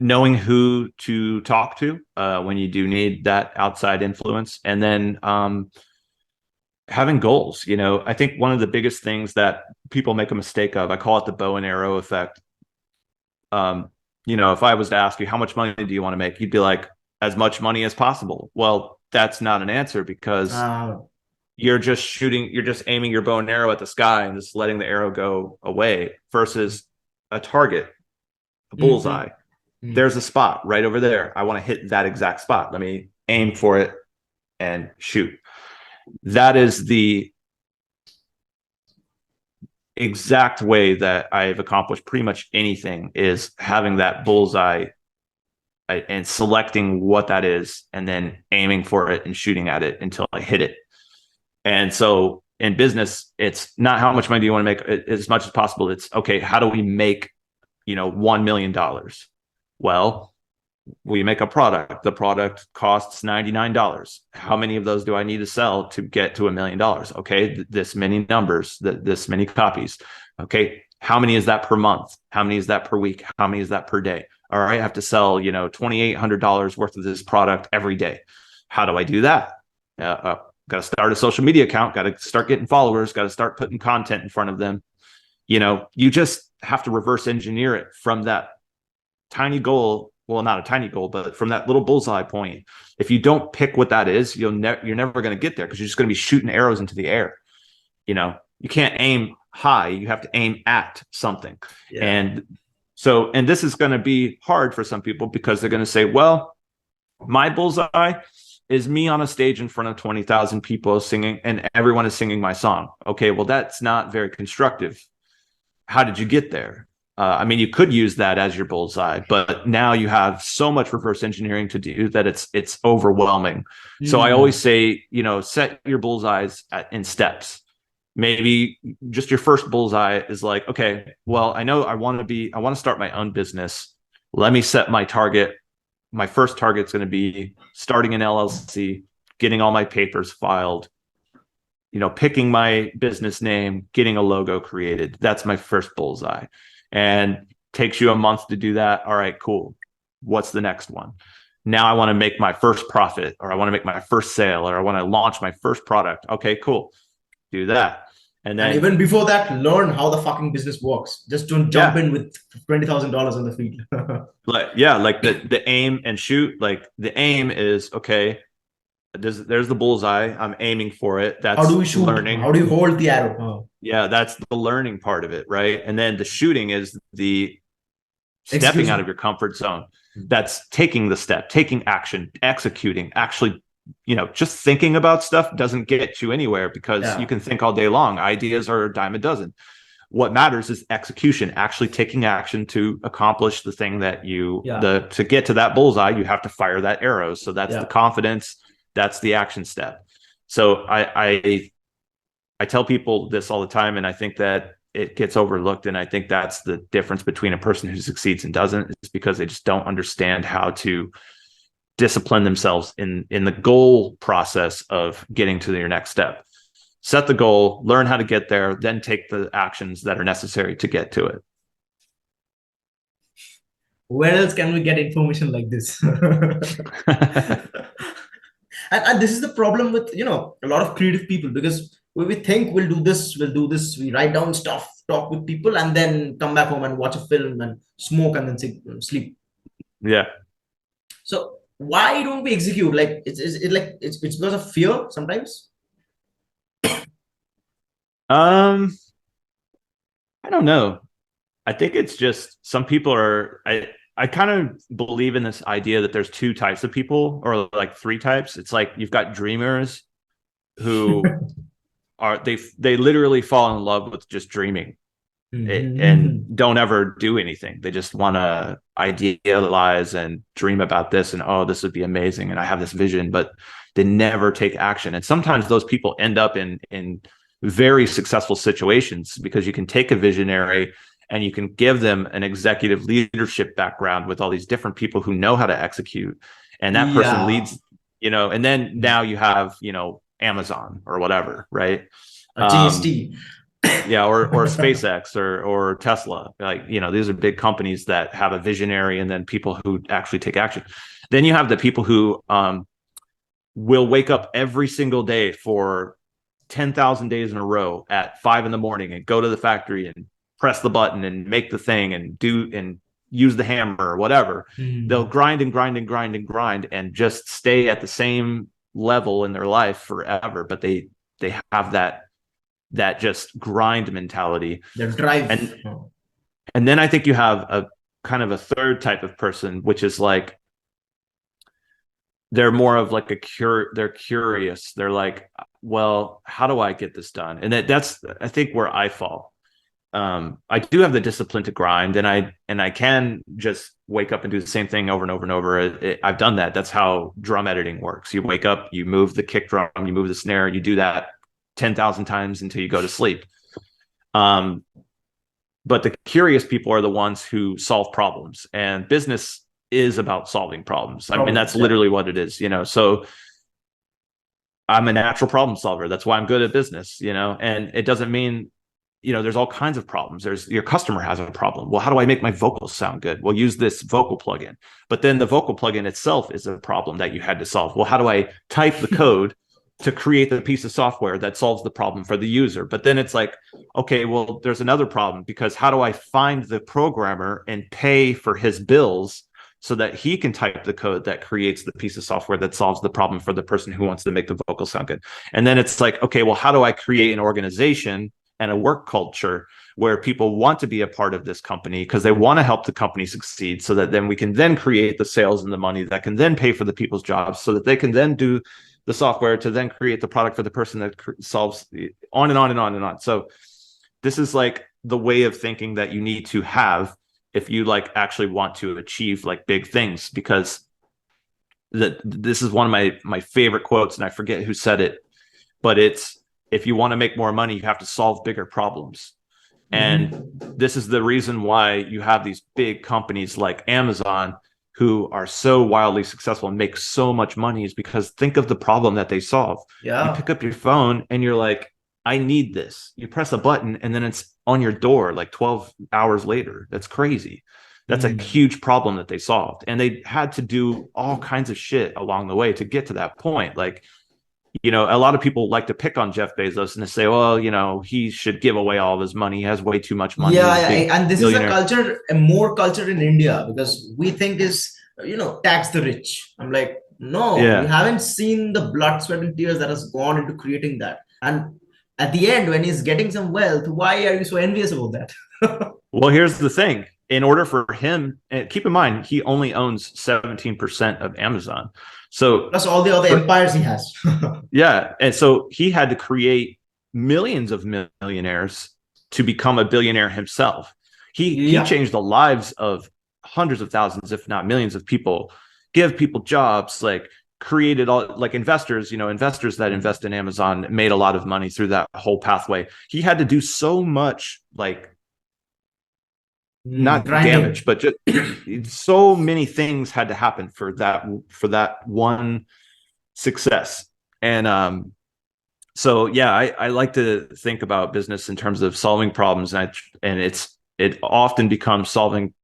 Knowing who to talk to when you do need that outside influence. And then having goals. I think one of the biggest things that people make a mistake of, I call it the bow and arrow effect. If I was to ask you, how much money do you want to make? You'd be like, as much money as possible. Well, that's not an answer, because you're just aiming your bow and arrow at the sky and just letting the arrow go away, versus a target, a bullseye. There's a spot right over there. I want to hit that exact spot. Let me aim for it and shoot. That is the exact way that I've accomplished pretty much anything, is having that bullseye and selecting what that is and then aiming for it and shooting at it until I hit it. And so in business, it's not how much money do you want to make as much as possible. It's okay, how do we make, $1 million? Well, we make a product. The product costs $99. How many of those do I need to sell to get to $1 million? Okay, this many numbers, this many copies. Okay, how many is that per month? How many is that per week? How many is that per day? All right, I have to sell, $2,800 worth of this product every day. How do I do that? Got to start a social media account. Got to start getting followers. Got to start putting content in front of them. You just have to reverse engineer it from that tiny goal. Well, not a tiny goal, but from that little bullseye point. If you don't pick what that is, you're never going to get there, because you're just going to be shooting arrows into the air. You can't aim high. You have to aim at something. Yeah. And this is going to be hard for some people, because they're going to say, well, my bullseye is me on a stage in front of 20,000 people singing, and everyone is singing my song. Okay, well, that's not very constructive. How did you get there? You could use that as your bullseye, but now you have so much reverse engineering to do that it's overwhelming. So I always say, set your bullseyes in steps. Maybe just your first bullseye is like, okay, well, I know I want to start my own business. Let me set my target. My first target is going to be starting an LLC, getting all my papers filed, picking my business name, getting a logo created. That's my first bullseye. And takes you a month to do that. All right, cool. What's the next one? Now I want to make my first profit, or I want to make my first sale, or I want to launch my first product. Okay, cool. Do that. And then even before that, learn how the fucking business works. Just don't jump in with $20,000 on the field. like the aim and shoot. Like the aim is, okay, there's the bullseye. I'm aiming for it. That's how do we shoot? Learning. How do you hold the arrow? Oh. Yeah, that's the learning part of it, right? And then the shooting is the stepping out of your comfort zone. That's taking the step, taking action, executing, actually, just thinking about stuff doesn't get you anywhere, because you can think all day long. Ideas are a dime a dozen. What matters is execution, actually taking action to accomplish the thing that to get to that bullseye, you have to fire that arrow. So that's the confidence. That's the action step. So I tell people this all the time, and I think that it gets overlooked. And I think that's the difference between a person who succeeds and doesn't, is because they just don't understand how to discipline themselves in the goal process of getting to your next step. Set the goal, learn how to get there, then take the actions that are necessary to get to it. Where else can we get information like this? And this is the problem with, a lot of creative people, because we think we'll do this, we write down stuff, talk with people, and then come back home and watch a film and smoke and then sleep. Yeah. So why don't we execute? Like it's because of fear sometimes. I don't know. I think it's just some people are. I kind of believe in this idea that there's two types of people, or like three types. It's like you've got dreamers who they literally fall in love with just dreaming and don't ever do anything. They just want to idealize and dream about this, and this would be amazing, and I have this vision, but they never take action. And sometimes those people end up in very successful situations, because you can take a visionary and you can give them an executive leadership background with all these different people who know how to execute, and that person leads, and then now you have, Amazon or whatever, right? GST. or SpaceX or Tesla. Like, these are big companies that have a visionary, and then people who actually take action. Then you have the people who will wake up every single day for 10,000 days in a row at 5 a.m. and go to the factory and press the button and make the thing and use the hammer or whatever. They'll grind and grind and grind and grind and just stay at the same level in their life forever. But they have that just grind mentality, their drive. And then I think you have a kind of a third type of person, which is like they're more of like they're curious. They're like, well, how do I get this done? And that's I think where I fall. I do have the discipline to grind, and I can just wake up and do the same thing over and over and over. I've done that. That's how drum editing works. You wake up, you move the kick drum, you move the snare, you do that 10,000 times until you go to sleep. But the curious people are the ones who solve problems, and business is about solving problems. I mean, that's literally what it is, So I'm a natural problem solver. That's why I'm good at business, and it doesn't mean, there's all kinds of problems. There's your customer has a problem. Well, how do I make my vocals sound good? Well, use this vocal plugin. But then the vocal plugin itself is a problem that you had to solve. Well, how do I type the code to create the piece of software that solves the problem for the user? But then it's like, okay, well, there's another problem, because how do I find the programmer and pay for his bills so that he can type the code that creates the piece of software that solves the problem for the person who wants to make the vocal sound good? And then it's like, okay, well, how do I create an organization and a work culture where people want to be a part of this company because they want to help the company succeed, so that then we can then create the sales and the money that can then pay for the people's jobs, so that they can then do the software to then create the product for the person that solves on and on and on and on. So this is like the way of thinking that you need to have if you like actually want to achieve like big things, because this is one of my favorite quotes, and I forget who said it, but it's, if you want to make more money, you have to solve bigger problems. And this is the reason why you have these big companies like Amazon who are so wildly successful and make so much money, is because think of the problem that they solve. Yeah. You pick up your phone and you're like, I need this. You press a button and then it's on your door like 12 hours later. That's crazy. That's a huge problem that they solved. And they had to do all kinds of shit along the way to get to that point. Like, a lot of people like to pick on Jeff Bezos and to say, well, he should give away all of his money. He has way too much money. And this is a more culture in India, because we think is, tax the rich. I'm like, no, you haven't seen the blood, sweat, and tears that has gone into creating that. And at the end, when he's getting some wealth, why are you so envious about that? Well, here's the thing. In order for him, keep in mind, he only owns 17% of Amazon. So plus all the other empires he has. Yeah. And so he had to create millions of millionaires to become a billionaire himself. He changed the lives of hundreds of thousands, if not millions of people, give people jobs, like created all, like investors that invest in Amazon made a lot of money through that whole pathway. He had to do so much, like, not damage, but just so many things had to happen for that one success. And so yeah, I like to think about business in terms of solving problems, and it often becomes solving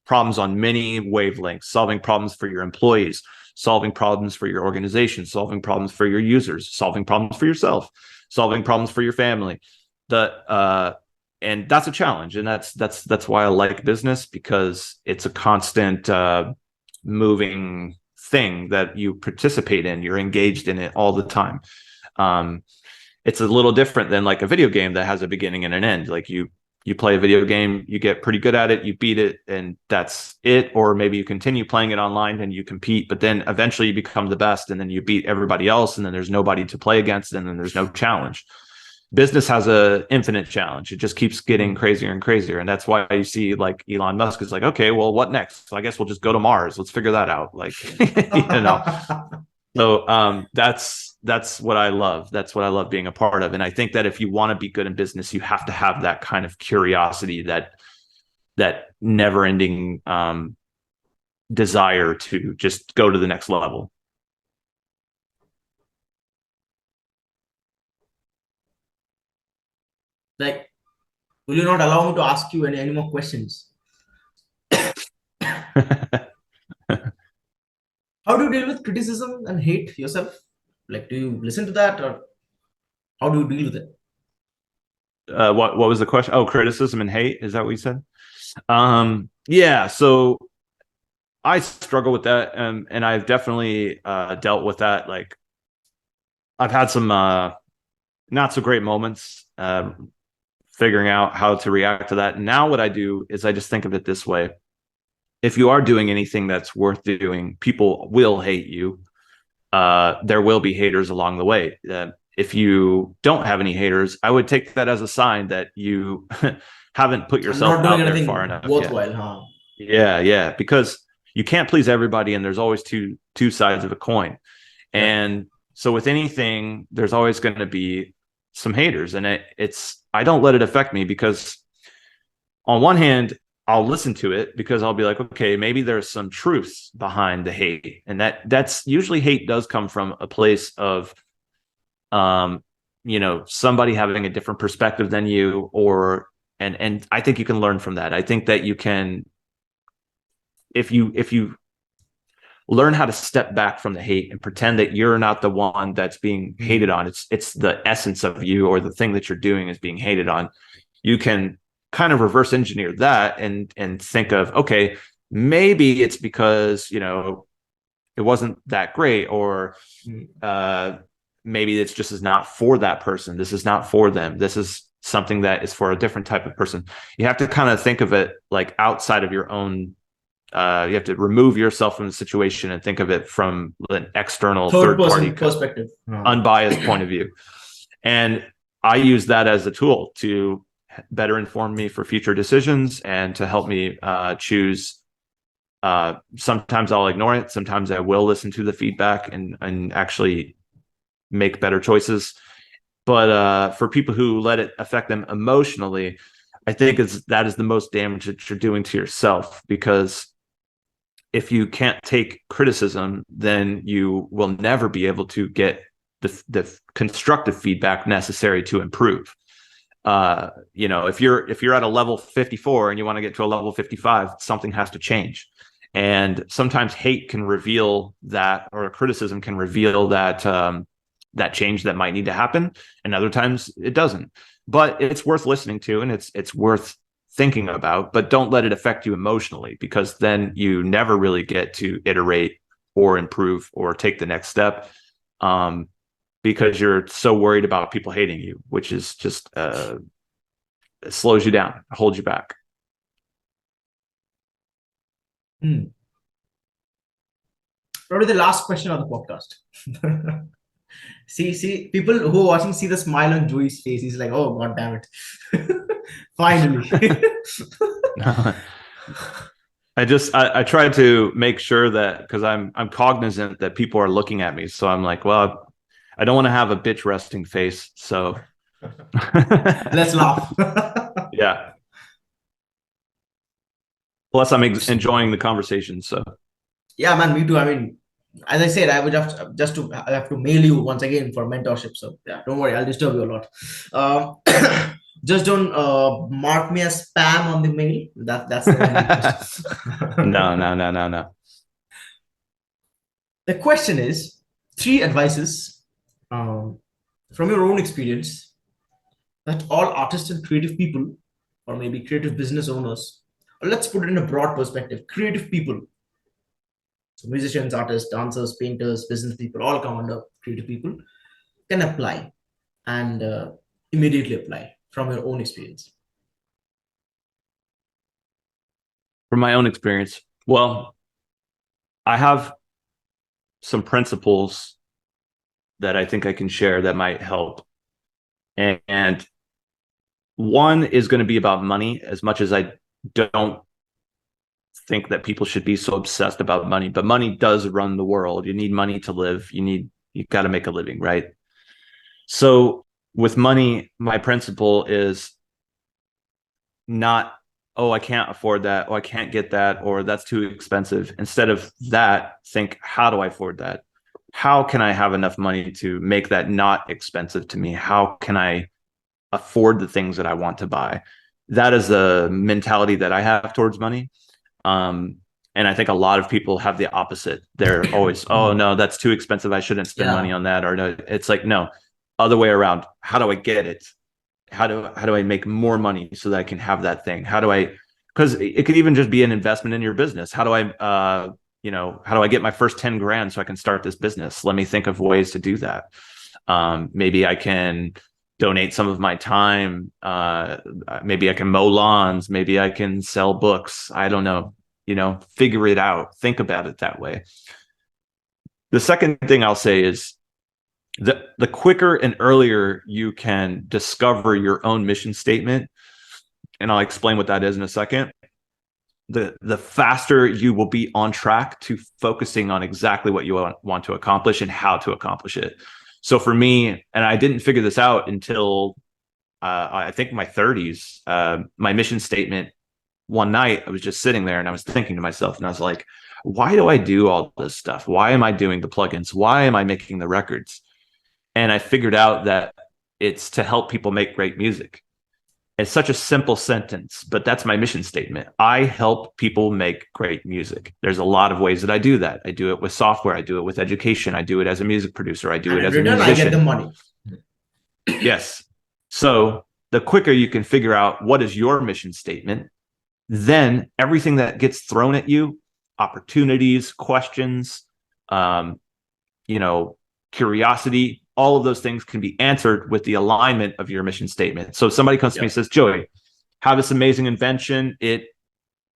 problems on many wavelengths, solving problems for your employees, solving problems for your organization, solving problems for your users, solving problems for yourself, solving problems for your family. And that's a challenge, and that's why I like business, because it's a constant moving thing that you participate in. You're engaged in it all the time. It's a little different than like a video game that has a beginning and an end. Like you play a video game, you get pretty good at it, you beat it, and that's it. Or maybe you continue playing it online and you compete, but then eventually you become the best, and then you beat everybody else, and then there's nobody to play against, and then there's no challenge. Business has a infinite challenge. It just keeps getting crazier and crazier. And that's why you see like Elon Musk is like, okay, well, what next? So I guess we'll just go to Mars. Let's figure that out. Like, So that's what I love. That's what I love being a part of. And I think that if you want to be good in business, you have to have that kind of curiosity, that never ending desire to just go to the next level. Like, will you not allow me to ask you any more questions? How do you deal with criticism and hate yourself? Like, do you listen to that, or how do you deal with it? What was the question? Oh, criticism and hate. Is that what you said? Yeah. So I struggle with that, and I've definitely dealt with that. Like, I've had some not so great moments figuring out how to react to that. And now what I do is I just think of it this way. if you are doing anything that's worth doing, people will hate you. There will be haters along the way. If you don't have any haters, I would take that as a sign that you haven't put I'm yourself not doing out there far anything enough yet. worthwhile, huh? Yeah, because you can't please everybody, and there's always two sides of a coin. Yeah. And so with anything, there's always going to be some haters, and it's I don't let it affect me, because on one hand, I'll listen to it because I'll be like, okay, maybe there's some truth behind the hate, and that's usually hate does come from a place of, um, somebody having a different perspective than you, or and I think you can learn from that. I think that you can, if you learn how to step back from the hate and pretend that you're not the one that's being hated on. It's the essence of you, or the thing that you're doing is being hated on. You can kind of reverse engineer that and think of, okay, maybe it's because, it wasn't that great, or maybe it's just is not for that person. This is not for them. This is something that is for a different type of person. You have to kind of think of it like outside of your own. You have to remove yourself from the situation and think of it from an external Third third party person perspective. unbiased point of view. And I use that as a tool to better inform me for future decisions and to help me choose. Sometimes I'll ignore it. Sometimes I will listen to the feedback and actually make better choices. But for people who let it affect them emotionally, I think that is the most damage that you're doing to yourself, because if you can't take criticism, then you will never be able to get the constructive feedback necessary to improve. If you're at a level 54 and you want to get to a level 55, something has to change. And sometimes hate can reveal that, or criticism can reveal that change that might need to happen, and other times it doesn't. But it's worth listening to, and it's worth thinking about, but don't let it affect you emotionally, because then you never really get to iterate or improve or take the next step, because you're so worried about people hating you, which is just it slows you down, holds you back. Probably the last question of the podcast. See, people who are watching see the smile on Joey's face. He's like, "Oh, God damn it, finally." I try to make sure that, because I'm cognizant that people are looking at me, so I'm like, well, I don't want to have a bitch resting face, so Let's laugh. Yeah. Plus, I'm enjoying the conversation, so Yeah, man, me too. I mean, as I said, I would I have to mail you once again for mentorship. So yeah, don't worry, I'll disturb you a lot. Just don't mark me as spam on the mail. That's the only request. no. The question is, three advices um, from your own experience that all artists and creative people, or maybe creative business owners, or let's put it in a broad perspective, creative people. So musicians, artists, dancers, painters, business people, all come under creative people, can apply and immediately apply from your own experience. From my own experience, well, I have some principles that I think I can share that might help. And one is going to be about money, as much as I don't think that people should be so obsessed about money, but money does run the world. You need money to live. You got to make a living, right? So with money, my principle is not, oh, I can't afford that, oh, I can't get that, or that's too expensive. Instead of that, think, how do I afford that? How can I have enough money to make that not expensive to me? How can I afford the things that I want to buy? That is the mentality that I have towards money. And I think a lot of people have the opposite. They're always, oh no, that's too expensive, I shouldn't spend money on that. Or no, it's like, no, other way around. How do I get it? How do I make more money so that I can have that thing? Because it could even just be an investment in your business. How do I get my first 10 grand so I can start this business? Let me think of ways to do that. Maybe I can donate some of my time. Maybe I can mow lawns. Maybe I can sell books. I don't know. figure it out, think about it that way. The second thing I'll say is the quicker and earlier you can discover your own mission statement, and I'll explain what that is in a second, the faster you will be on track to focusing on exactly what you want to accomplish and how to accomplish it. So for me, and I didn't figure this out until I think my 30s, my mission statement, one night I was just sitting there and I was thinking to myself, and I was like, why do I do all this stuff? Why am I doing the plugins? Why am I making the records? And I figured out that it's to help people make great music. It's such a simple sentence, but that's my mission statement. I help people make great music. There's a lot of ways that I do that. I do it with software. I do it with education. I do it as a music producer. I do it as a musician. I get the money. Yes. So the quicker you can figure out what is your mission statement, then everything that gets thrown at you, opportunities, questions, curiosity, all of those things can be answered with the alignment of your mission statement. So if somebody comes to me and says, Joey, have this amazing invention. It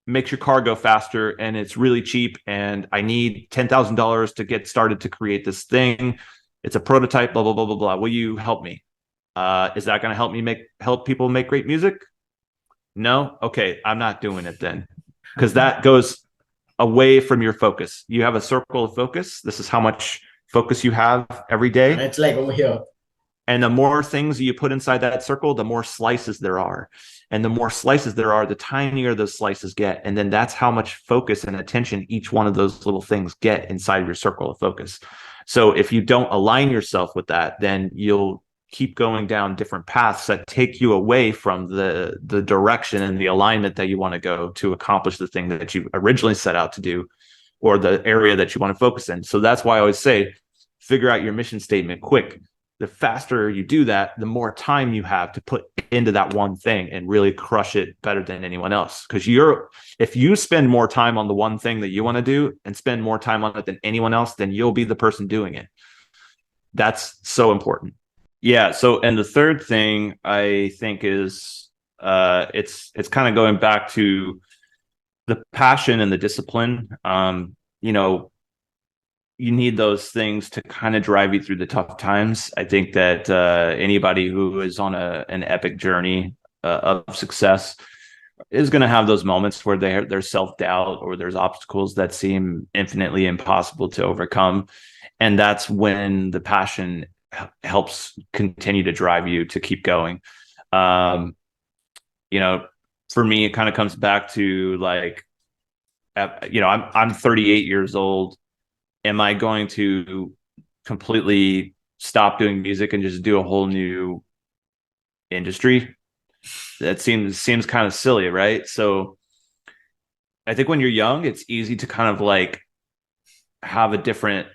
makes your car go faster and it's really cheap. And I need $10,000 to get started to create this thing. It's a prototype, blah, blah, blah, blah, blah. Will you help me? Is that going to help people make great music? No? Okay, I'm not doing it then. Because that goes away from your focus. You have a circle of focus. This is how much focus you have every day. And it's like over here. And the more things you put inside that circle, the more slices there are. And the more slices there are, the tinier those slices get. And then that's how much focus and attention each one of those little things get inside of your circle of focus. So if you don't align yourself with that, then you'll keep going down different paths that take you away from the direction and the alignment that you want to go to accomplish the thing that you originally set out to do, or the area that you want to focus in. So that's why I always say, figure out your mission statement quick. The faster you do that, the more time you have to put into that one thing and really crush it better than anyone else. Because if you spend more time on the one thing that you want to do and spend more time on it than anyone else, then you'll be the person doing it. That's so important. Yeah. So, and the third thing I think is it's kind of going back to the passion and the discipline. You need those things to kind of drive you through the tough times. I think that anybody who is on an epic journey of success is going to have those moments where there's self-doubt or there's obstacles that seem infinitely impossible to overcome. And that's when the passion helps continue to drive you to keep going. For me, it kind of comes back to like, I'm 38 years old. Am I going to completely stop doing music and just do a whole new industry? That seems kind of silly, right? So I think when you're young, it's easy to kind of like have a different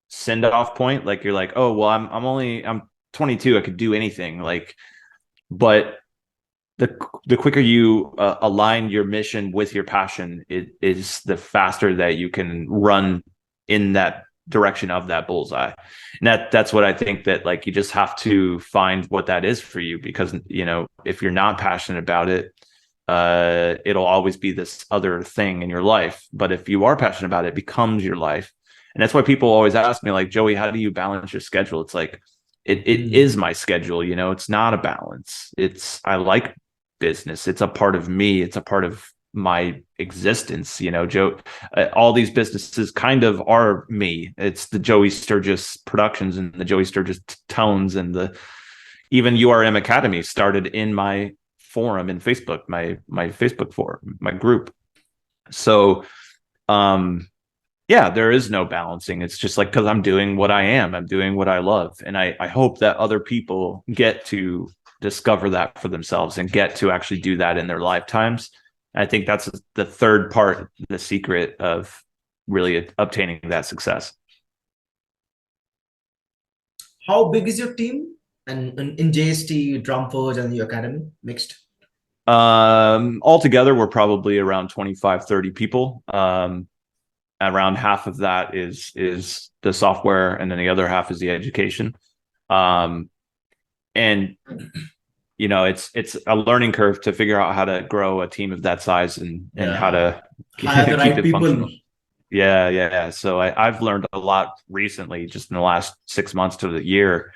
send-off point. Like you're like, oh, well, I'm 22. I could do anything. But the quicker you align your mission with your passion, it is the faster that you can run in that direction of that bullseye. And that's what I think, that like you just have to find what that is for you, because if you're not passionate about it, it'll always be this other thing in your life. But if you are passionate about it, it becomes your life. And that's why people always ask me, like, Joey, how do you balance your schedule? It's like it is my schedule. It's not a balance. I like business. It's a part of me. It's a part of my existence. Joe, all these businesses kind of are me. It's the Joey Sturgis Productions and the Joey Sturgis Tones, and even URM Academy started in my forum in Facebook, my Facebook forum, my group. So there is no balancing. It's just like, because I'm doing what I am, I'm doing what I love. And I hope that other people get to discover that for themselves and get to actually do that in their lifetimes. I think that's the third part, the secret of really obtaining that success. How big is your team? And in JST, Drum Forge, and the academy mixed? Altogether, we're probably around 25, 30 people. Around half of that is the software, and then the other half is the education. And it's a learning curve to figure out how to grow a team of that size and how Yeah. to Hire the keep right it people. functional. Yeah. So I've learned a lot recently, just in the last 6 months to the year,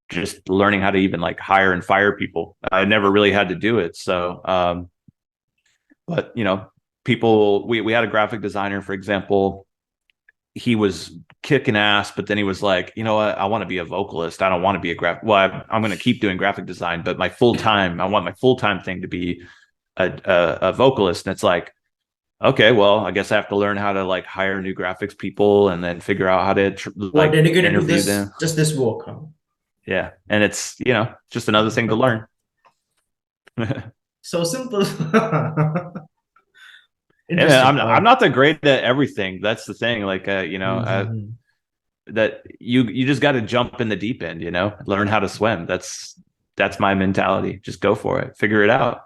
just learning how to even like hire and fire people. I never really had to do it. So, but people, we had a graphic designer, for example. He was kicking ass, but then he was like, you know what? I want to be a vocalist. I don't want to be a graphic. Well, I'm going to keep doing graphic design, but I want my full time thing to be a vocalist. And it's like, okay, well, I guess I have to learn how to like hire new graphics people and then figure out how to Who are like dedicated to interview them. just this work. Huh? Yeah, and it's just another thing to learn. So simple. Hey man, Interesting. I'm not that great at everything. That's the thing. Like Mhm. that you just got to jump in the deep end. Learn how to swim. That's my mentality. Just go for it. Figure it out.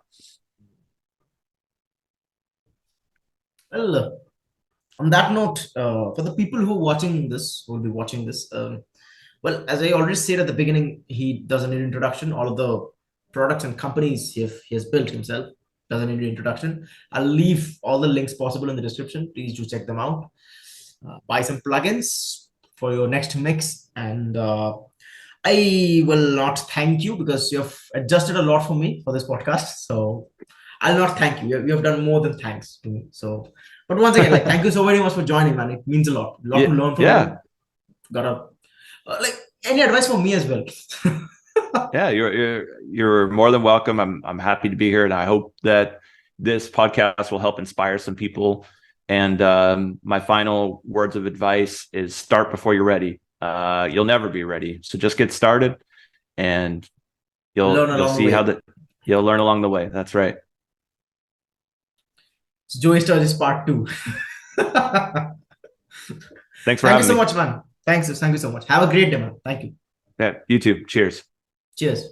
Well, on that note, for the people who will be watching this, well, as I already said at the beginning, he doesn't need introduction. All of the products and companies he has built himself doesn't need introduction. I'll leave all the links possible in the description. Please do check them out. Buy some plugins for your next mix, and I will not thank you because you have adjusted a lot for me for this podcast. So I'll not thank you. You have done more than thanks to me. So, but once again, like, thank you so very much for joining, man. It means a lot. A lot Yeah, to learn from you. yeah, Gotta like any advice for me as well. yeah. You're more than welcome. I'm happy to be here, and I hope that this podcast will help inspire some people. And my final words of advice is start before you're ready. You'll never be ready, so just get started, and Learn you'll along the see how way. you'll learn along the way. That's right. So Joey Sturgis part two. Thanks for Thank you having so me. much, man. Thanks. Thank you so much. Have a great day, man. Thank you. Yeah, you too. Cheers. Cheers.